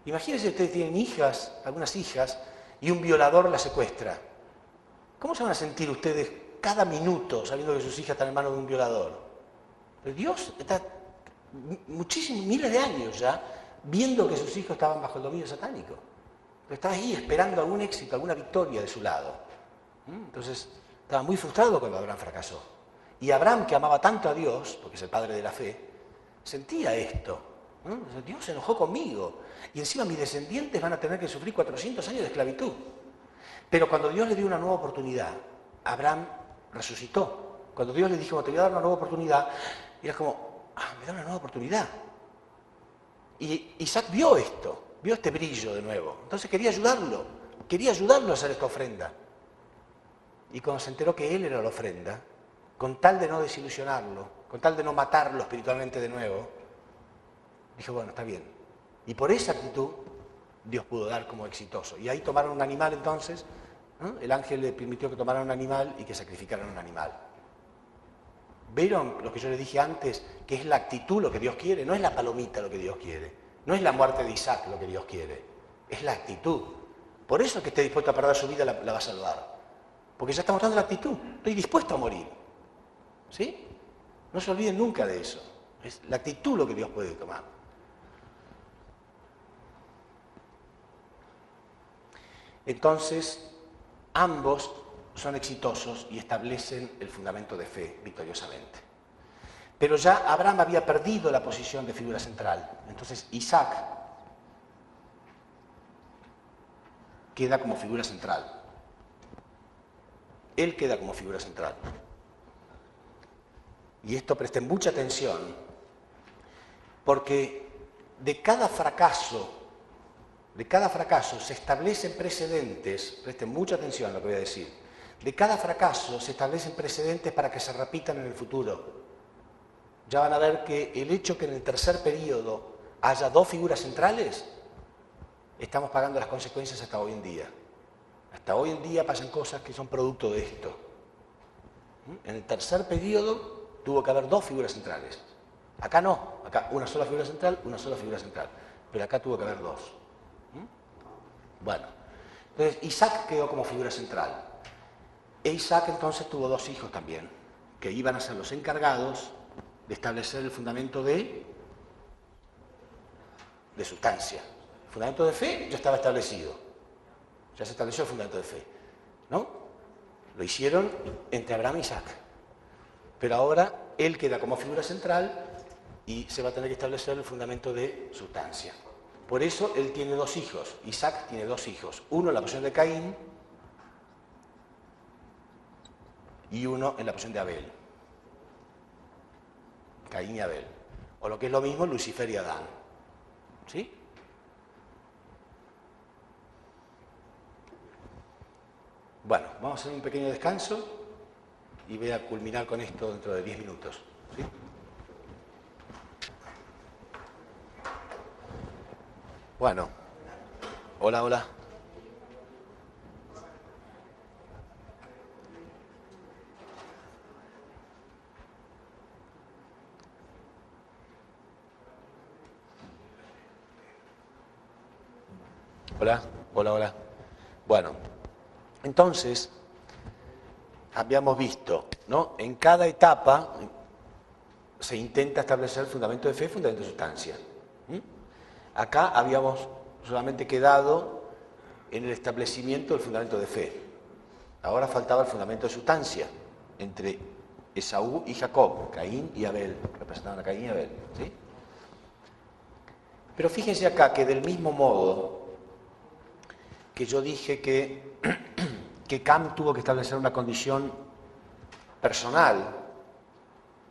Speaker 1: Imagínense ustedes tienen hijas, algunas hijas, y un violador las secuestra. ¿Cómo se van a sentir ustedes cada minuto sabiendo que sus hijas están en manos de un violador? Pero Dios está muchísimos, miles de años ya, viendo que sus hijos estaban bajo el dominio satánico. Pero estaba ahí esperando algún éxito, alguna victoria de su lado. Entonces, estaba muy frustrado cuando Abraham fracasó. Y Abraham, que amaba tanto a Dios, porque es el padre de la fe, sentía esto. Dios se enojó conmigo. Y encima mis descendientes van a tener que sufrir 400 años de esclavitud. Pero cuando Dios le dio una nueva oportunidad, Abraham resucitó. Cuando Dios le dijo, te voy a dar una nueva oportunidad, era como, me da una nueva oportunidad. Y Isaac vio esto, vio este brillo de nuevo. Entonces quería ayudarlo a hacer esta ofrenda. Y cuando se enteró que él era la ofrenda, con tal de no desilusionarlo, con tal de no matarlo espiritualmente de nuevo, dijo, bueno, está bien. Y por esa actitud, Dios pudo dar como exitoso. Y ahí tomaron un animal entonces, ¿no? El ángel le permitió que tomaran un animal y que sacrificaran un animal. ¿Vieron lo que yo les dije antes? Que es la actitud lo que Dios quiere, no es la palomita lo que Dios quiere, no es la muerte de Isaac lo que Dios quiere, es la actitud. Por eso el que esté dispuesto a perder su vida la va a salvar. Porque ya está mostrando la actitud, estoy dispuesto a morir. ¿Sí? No se olviden nunca de eso. Es la actitud lo que Dios puede tomar. Entonces, ambos son exitosos y establecen el fundamento de fe victoriosamente. Pero ya Abraham había perdido la posición de figura central. Entonces Isaac, queda como figura central. Él queda como figura central. Y esto presten mucha atención, porque de cada fracaso se establecen precedentes, presten mucha atención a lo que voy a decir, de cada fracaso se establecen precedentes para que se repitan en el futuro. Ya van a ver que el hecho que en el tercer periodo haya dos figuras centrales, estamos pagando las consecuencias hasta hoy en día. Hasta hoy en día pasan cosas que son producto de esto. En el tercer periodo tuvo que haber dos figuras centrales. Acá no, acá una sola figura central, una sola figura central. Pero acá tuvo que haber dos. Bueno, entonces Isaac quedó como figura central. E Isaac entonces tuvo dos hijos también, que iban a ser los encargados de establecer el fundamento de sustancia. El fundamento de fe ya estaba establecido. Ya se estableció el fundamento de fe, ¿no? Lo hicieron entre Abraham e Isaac. Pero ahora él queda como figura central y se va a tener que establecer el fundamento de sustancia. Por eso él tiene dos hijos. Isaac tiene dos hijos. Uno en la posición de Caín y uno en la posición de Abel. Caín y Abel. O lo que es lo mismo, Lucifer y Adán. ¿Sí? Bueno, vamos a hacer un pequeño descanso y voy a culminar con esto dentro de 10 minutos. ¿Sí? Bueno, hola, hola. Hola, hola, hola. Bueno, entonces, habíamos visto, ¿no? En cada etapa se intenta establecer el fundamento de fe y el fundamento de sustancia. Acá habíamos solamente quedado en el establecimiento del fundamento de fe. Ahora faltaba el fundamento de sustancia entre Esaú y Jacob, Caín y Abel, representaban a Caín y Abel. ¿Sí? Pero fíjense acá que del mismo modo que yo dije que Cam tuvo que establecer una condición personal,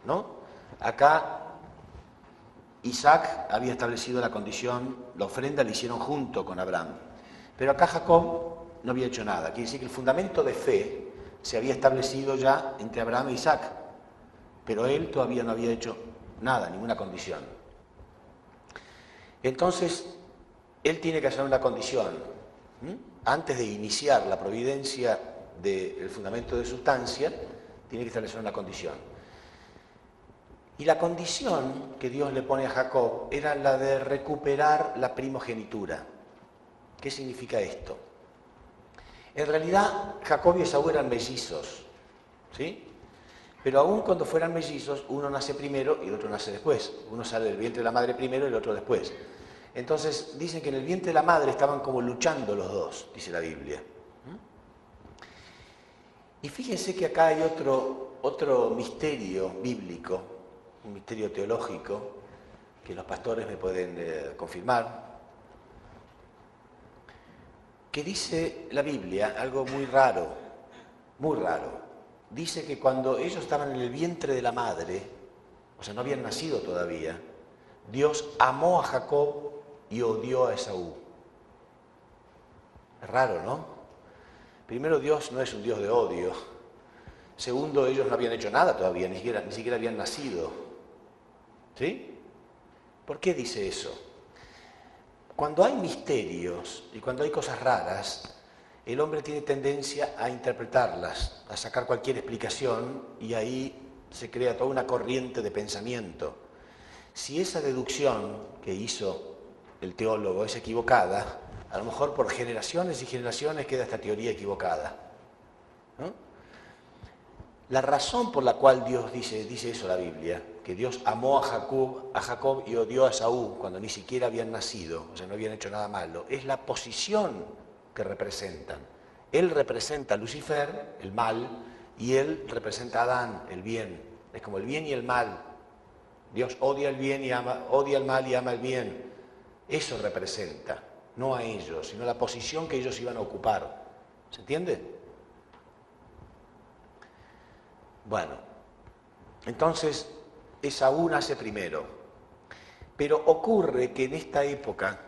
Speaker 1: ¿no? Acá Isaac había establecido la condición, la ofrenda la hicieron junto con Abraham. Pero acá Jacob no había hecho nada. Quiere decir que el fundamento de fe se había establecido ya entre Abraham e Isaac, pero él todavía no había hecho nada, ninguna condición. Entonces, él tiene que hacer una condición. Antes de iniciar la providencia del fundamento de sustancia, tiene que establecer una condición. Y la condición que Dios le pone a Jacob era la de recuperar la primogenitura. ¿Qué significa esto? En realidad, Jacob y Esaú eran mellizos, ¿sí? Pero aún cuando fueran mellizos, uno nace primero y el otro nace después. Uno sale del vientre de la madre primero y el otro después. Entonces, dicen que en el vientre de la madre estaban como luchando los dos, dice la Biblia. Y fíjense que acá hay otro misterio bíblico, un misterio teológico, que los pastores me pueden confirmar, que dice la Biblia algo muy raro, muy raro. Dice que cuando ellos estaban en el vientre de la madre, o sea, no habían nacido todavía, Dios amó a Jacob y odió a Esaú. Es raro, ¿no? Primero, Dios no es un Dios de odio. Segundo, ellos no habían hecho nada todavía, ni siquiera habían nacido. ¿Sí? ¿Por qué dice eso? Cuando hay misterios y cuando hay cosas raras, el hombre tiene tendencia a interpretarlas, a sacar cualquier explicación y ahí se crea toda una corriente de pensamiento. Si esa deducción que hizo el teólogo es equivocada, a lo mejor por generaciones y generaciones queda esta teoría equivocada, ¿no? La razón por la cual Dios dice eso la Biblia, que Dios amó a Jacob y odió a Esaú cuando ni siquiera habían nacido, o sea, no habían hecho nada malo, es la posición que representan. Él representa a Lucifer, el mal, y él representa a Adán, el bien. Es como el bien y el mal. Dios odia el bien y odia el mal y ama el bien. Eso representa. no a ellos, sino a la posición que ellos iban a ocupar. ¿Se entiende? Bueno, entonces Esaú nace primero, pero ocurre que en esta época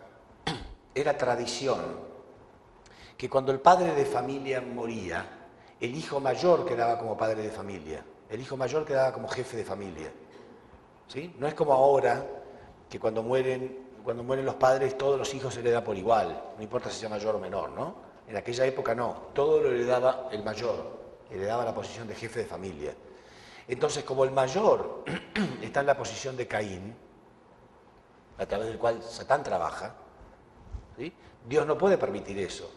Speaker 1: era tradición que cuando el padre de familia moría, el hijo mayor quedaba como padre de familia, el hijo mayor quedaba como jefe de familia. ¿Sí? No es como ahora, que cuando mueren los padres, todos los hijos se heredan por igual, no importa si sea mayor o menor, ¿no? En aquella época no, todo lo heredaba el mayor, heredaba la posición de jefe de familia. Entonces, como el mayor está en la posición de Caín, a través del cual Satán trabaja, ¿sí? Dios no puede permitir eso.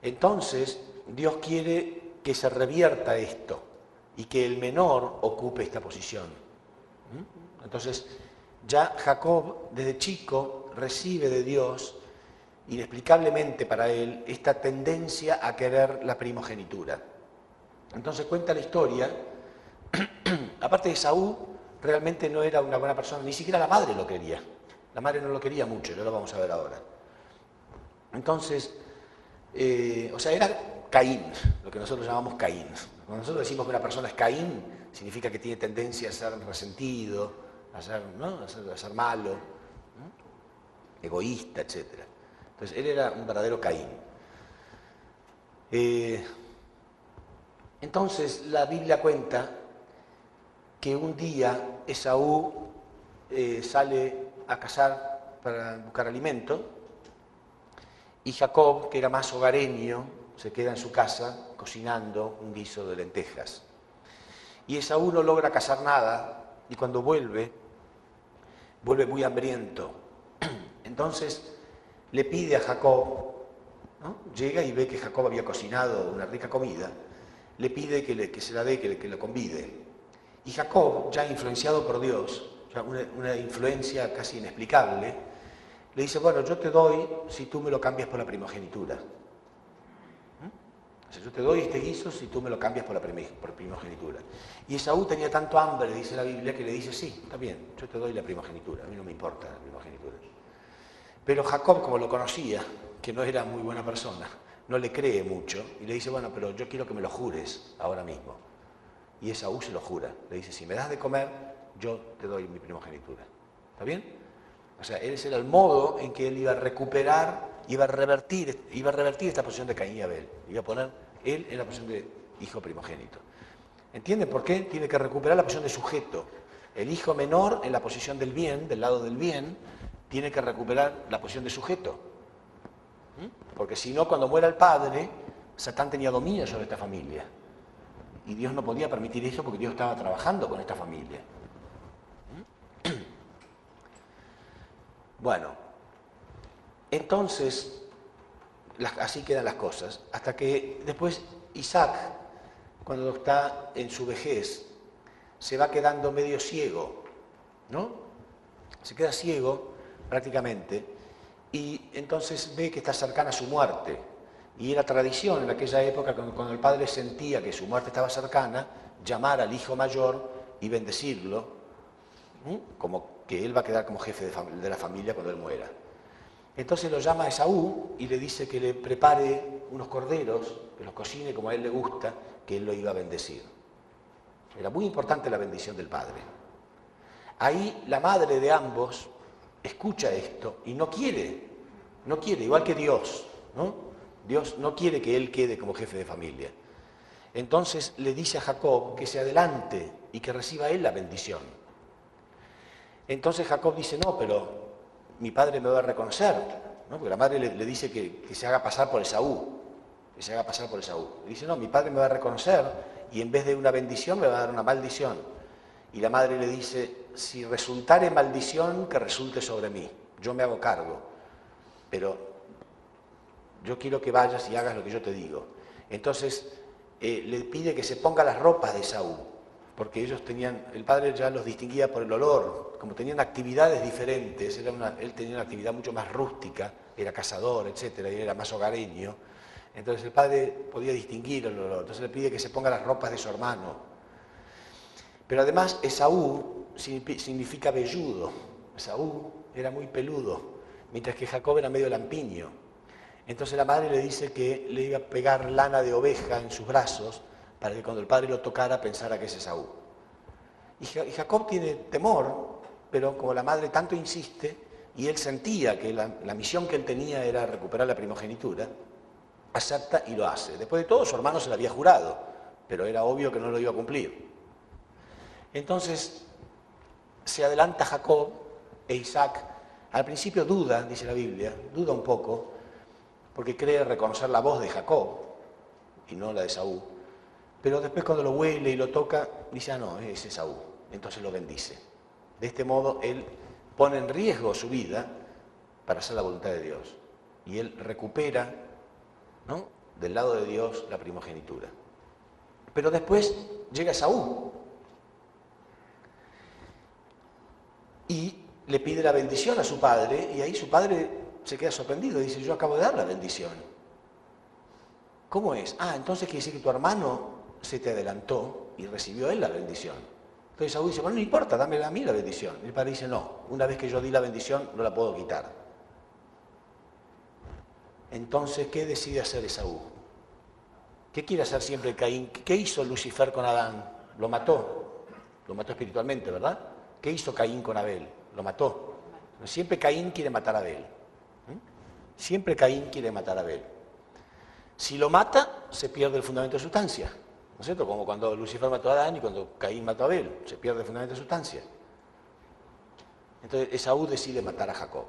Speaker 1: Entonces, Dios quiere que se revierta esto y que el menor ocupe esta posición. Entonces, ya Jacob, desde chico, recibe de Dios, inexplicablemente para él, esta tendencia a querer la primogenitura. Entonces cuenta la historia, aparte de Esaú, realmente no era una buena persona, ni siquiera la madre lo quería. La madre no lo quería mucho, ya lo vamos a ver ahora. Entonces, era Caín, lo que nosotros llamamos Caín. Cuando nosotros decimos que una persona es Caín, significa que tiene tendencia a ser resentido, a ser malo, ¿no? Egoísta, etc. Entonces, él era un verdadero Caín. Entonces, la Biblia cuenta que un día Esaú sale a cazar para buscar alimento y Jacob, que era más hogareño, se queda en su casa cocinando un guiso de lentejas. Y Esaú no logra cazar nada y cuando vuelve muy hambriento. Entonces le pide a Jacob, ¿no? Llega y ve que Jacob había cocinado una rica comida, le pide que se la dé, que lo convide. Y Jacob, ya influenciado por Dios, ya una influencia casi inexplicable, le dice, bueno, yo te doy si tú me lo cambias por la primogenitura. O sea, yo te doy este guiso si tú me lo cambias por primogenitura. Y Esaú tenía tanto hambre, dice la Biblia, que le dice, sí, está bien, yo te doy la primogenitura, a mí no me importa la primogenitura. Pero Jacob, como lo conocía, que no era muy buena persona, no le cree mucho y le dice, bueno, pero yo quiero que me lo jures ahora mismo. Y Esaú se lo jura, le dice, si me das de comer, yo te doy mi primogenitura. ¿Está bien? O sea, ese era el modo en que él iba a recuperar, iba a revertir esta posición de Caín y Abel. Iba a poner él en la posición de hijo primogénito. ¿Entienden por qué? Tiene que recuperar la posición de sujeto. El hijo menor en la posición del bien, del lado del bien, tiene que recuperar la posición de sujeto. Porque si no, cuando muera el padre, Satán tenía dominio sobre esta familia. Y Dios no podía permitir eso porque Dios estaba trabajando con esta familia. Bueno, entonces, así quedan las cosas. Hasta que después Isaac, cuando está en su vejez, se va quedando medio ciego, ¿no? Se queda ciego prácticamente y entonces ve que está cercana a su muerte. Y era tradición en aquella época, cuando el padre sentía que su muerte estaba cercana, llamar al hijo mayor y bendecirlo, como que él va a quedar como jefe de la familia cuando él muera. Entonces lo llama a Esaú y le dice que le prepare unos corderos, que los cocine como a él le gusta, que él lo iba a bendecir. Era muy importante la bendición del padre. Ahí la madre de ambos escucha esto y no quiere, igual que Dios, ¿no? Dios no quiere que él quede como jefe de familia. Entonces le dice a Jacob que se adelante y que reciba él la bendición. Entonces Jacob dice, no, pero mi padre me va a reconocer, ¿no? Porque la madre le dice que se haga pasar por Esaú, Le dice, no, mi padre me va a reconocer y en vez de una bendición me va a dar una maldición. Y la madre le dice, si resultare maldición, que resulte sobre mí, yo me hago cargo, pero yo quiero que vayas y hagas lo que yo te digo. Entonces le pide que se ponga las ropas de Esaú, porque ellos el padre ya los distinguía por el olor, como tenían actividades diferentes, él tenía una actividad mucho más rústica, era cazador, etcétera, y era más hogareño. Entonces el padre podía distinguir el olor, entonces le pide que se ponga las ropas de su hermano. Pero además Esaú significa velludo, Esaú era muy peludo, mientras que Jacob era medio lampiño. Entonces la madre le dice que le iba a pegar lana de oveja en sus brazos para que cuando el padre lo tocara pensara que es Esaú. Y Jacob tiene temor, pero como la madre tanto insiste, y él sentía que la misión que él tenía era recuperar la primogenitura, acepta y lo hace. Después de todo, su hermano se lo había jurado, pero era obvio que no lo iba a cumplir. Entonces se adelanta Jacob e Isaac. Al principio duda, dice la Biblia, duda un poco, porque cree reconocer la voz de Jacob y no la de Esaú. Pero después cuando lo huele y lo toca, dice, no, es Esaú. Entonces lo bendice. De este modo, él pone en riesgo su vida para hacer la voluntad de Dios. Y él recupera, ¿no?, del lado de Dios la primogenitura. Pero después llega Esaú y le pide la bendición a su padre, y ahí su padre se queda sorprendido, dice, yo acabo de dar la bendición. ¿Cómo es? Entonces quiere decir que tu hermano se te adelantó y recibió él la bendición. Entonces Esaú dice, bueno, no importa, dame a mí la bendición. Y el padre dice, no, una vez que yo di la bendición, no la puedo quitar. Entonces, ¿qué decide hacer Esaú? ¿Qué quiere hacer siempre Caín? ¿Qué hizo Lucifer con Adán? Lo mató espiritualmente, ¿verdad? ¿Qué hizo Caín con Abel? Lo mató. Siempre Caín quiere matar a Abel. Siempre Caín quiere matar a Abel. Si lo mata, se pierde el fundamento de sustancia. ¿No es cierto? Como cuando Lucifer mató a Adán y cuando Caín mató a Abel, se pierde el fundamento de sustancia. Entonces Esaú decide matar a Jacob.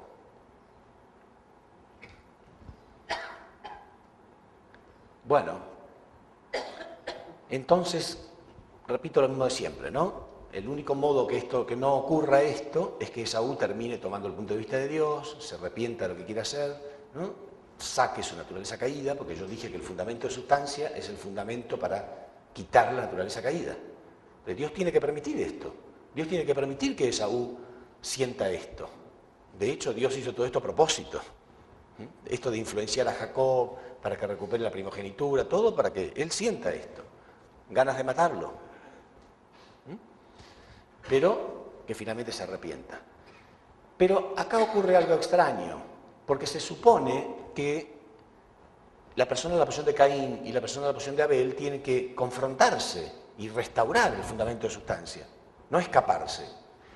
Speaker 1: Bueno, entonces, repito lo mismo de siempre, ¿no? El único modo que no ocurra esto es que Esaú termine tomando el punto de vista de Dios, se arrepienta de lo que quiere hacer, ¿no?, saque su naturaleza caída, porque yo dije que el fundamento de sustancia es el fundamento para quitar la naturaleza caída. Pero Dios tiene que permitir esto. Dios tiene que permitir que Esaú sienta esto. De hecho, Dios hizo todo esto a propósito. Esto de influenciar a Jacob para que recupere la primogenitura, todo para que él sienta esto. Ganas de matarlo. Pero que finalmente se arrepienta. Pero acá ocurre algo extraño, porque se supone que la persona de la posición de Caín y la persona de la posición de Abel tienen que confrontarse y restaurar el fundamento de sustancia, no escaparse.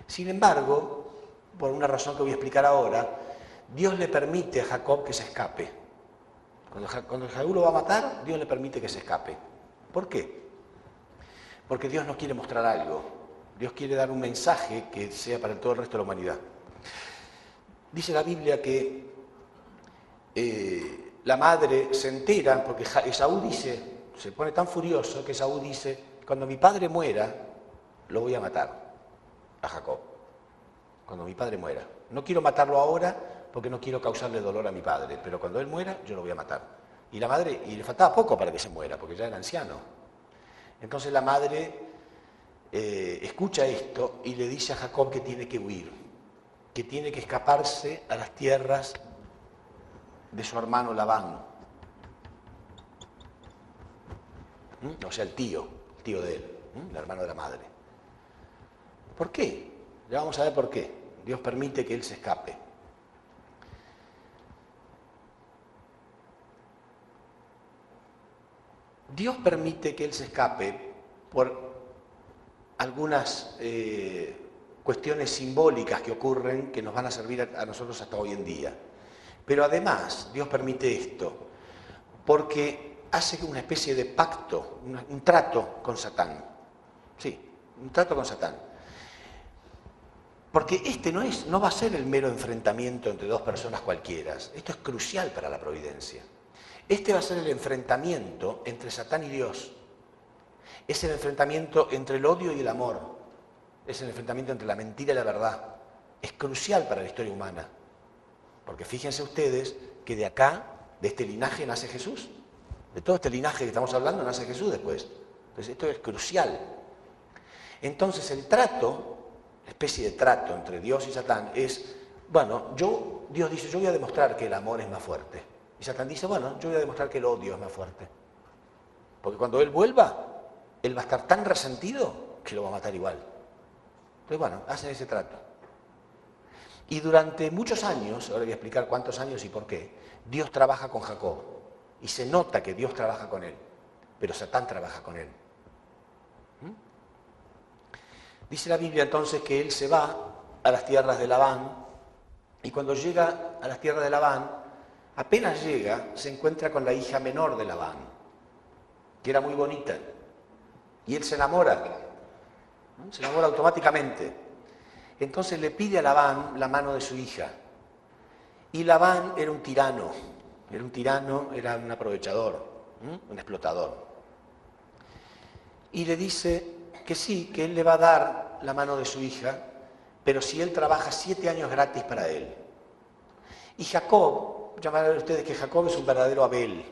Speaker 1: Sin embargo, por una razón que voy a explicar ahora, Dios le permite a Jacob que se escape. Cuando Jacob lo va a matar, Dios le permite que se escape. ¿Por qué? Porque Dios nos quiere mostrar algo. Dios quiere dar un mensaje que sea para todo el resto de la humanidad. Dice la Biblia que la madre se entera, porque Esaú dice, se pone tan furioso que Esaú dice, cuando mi padre muera, lo voy a matar a Jacob. Cuando mi padre muera. No quiero matarlo ahora porque no quiero causarle dolor a mi padre, pero cuando él muera, yo lo voy a matar. Y la madre, y le faltaba poco para que se muera, porque ya era anciano. Entonces la madre escucha esto y le dice a Jacob que tiene que huir, que tiene que escaparse a las tierras de su hermano Labán. O sea, el tío de él, el hermano de la madre. ¿Por qué? Ya vamos a ver por qué. Dios permite que él se escape. Dios permite que él se escape por algunas cuestiones simbólicas que ocurren que nos van a servir a nosotros hasta hoy en día. Pero además, Dios permite esto porque hace una especie de pacto, un trato con Satán. Sí, un trato con Satán. Porque este no va a ser el mero enfrentamiento entre dos personas cualquiera. Esto es crucial para la providencia. Este va a ser el enfrentamiento entre Satán y Dios. Es el enfrentamiento entre el odio y el amor. Es el enfrentamiento entre la mentira y la verdad. Es crucial para la historia humana. Porque fíjense ustedes que de acá, de este linaje, nace Jesús. De todo este linaje que estamos hablando, nace Jesús después. Entonces esto es crucial. Entonces el trato, la especie de trato entre Dios y Satán es, bueno, Dios dice, yo voy a demostrar que el amor es más fuerte. Y Satán dice, bueno, yo voy a demostrar que el odio es más fuerte. Porque cuando él vuelva, él va a estar tan resentido que lo va a matar igual. Entonces, bueno, hacen ese trato. Y durante muchos años, ahora voy a explicar cuántos años y por qué, Dios trabaja con Jacob. Y se nota que Dios trabaja con él, pero Satán trabaja con él. Dice la Biblia entonces que él se va a las tierras de Labán, y cuando llega a las tierras de Labán, apenas llega, se encuentra con la hija menor de Labán, que era muy bonita, y él se enamora automáticamente. Entonces le pide a Labán la mano de su hija, y Labán era un tirano, era un aprovechador, un explotador. Y le dice que sí, que él le va a dar la mano de su hija, pero si él trabaja 7 años gratis para él. Y Jacob, llamarán ustedes que Jacob es un verdadero Abel.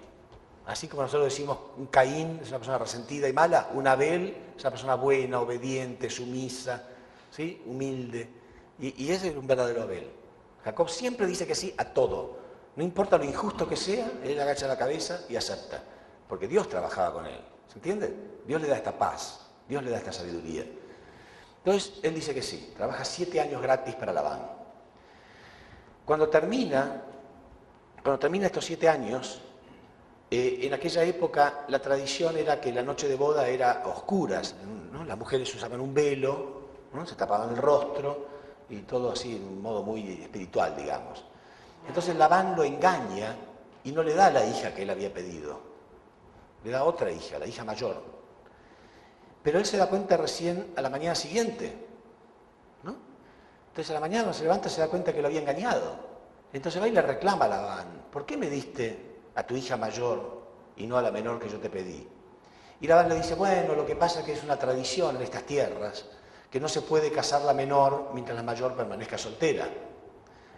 Speaker 1: Así como nosotros decimos un Caín es una persona resentida y mala, un Abel es una persona buena, obediente, sumisa, ¿sí? Humilde. Y ese es un verdadero Abel. Jacob siempre dice que sí a todo. No importa lo injusto que sea, él agacha la cabeza y acepta. Porque Dios trabajaba con él. ¿Se entiende? Dios le da esta paz. Dios le da esta sabiduría. Entonces, él dice que sí, trabaja 7 años gratis para Labán. Cuando termina estos 7 años, en aquella época la tradición era que la noche de boda era a oscuras, ¿no? Las mujeres usaban un velo, ¿no? Se tapaban el rostro y todo así, en un modo muy espiritual, digamos. Entonces Labán lo engaña y no le da a la hija que él había pedido, le da a otra hija, la hija mayor. Pero él se da cuenta recién a la mañana siguiente, ¿no? Entonces a la mañana cuando se levanta se da cuenta que lo había engañado. Entonces va y le reclama a Labán, ¿por qué me diste a tu hija mayor y no a la menor que yo te pedí? Y Labán le dice, bueno, lo que pasa es que es una tradición en estas tierras, que no se puede casar la menor mientras la mayor permanezca soltera.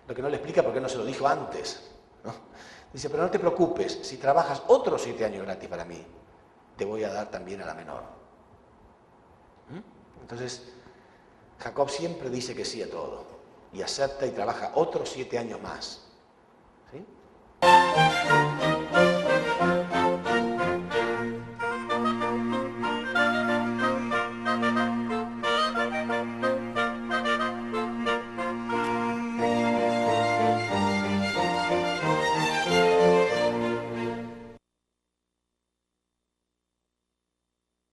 Speaker 1: Lo que no le explica por qué no se lo dijo antes, ¿no? Dice, pero no te preocupes, si trabajas otros 7 años gratis para mí, te voy a dar también a la menor. Entonces, Jacob siempre dice que sí a todo y acepta y trabaja otros 7 años más. ¿Sí?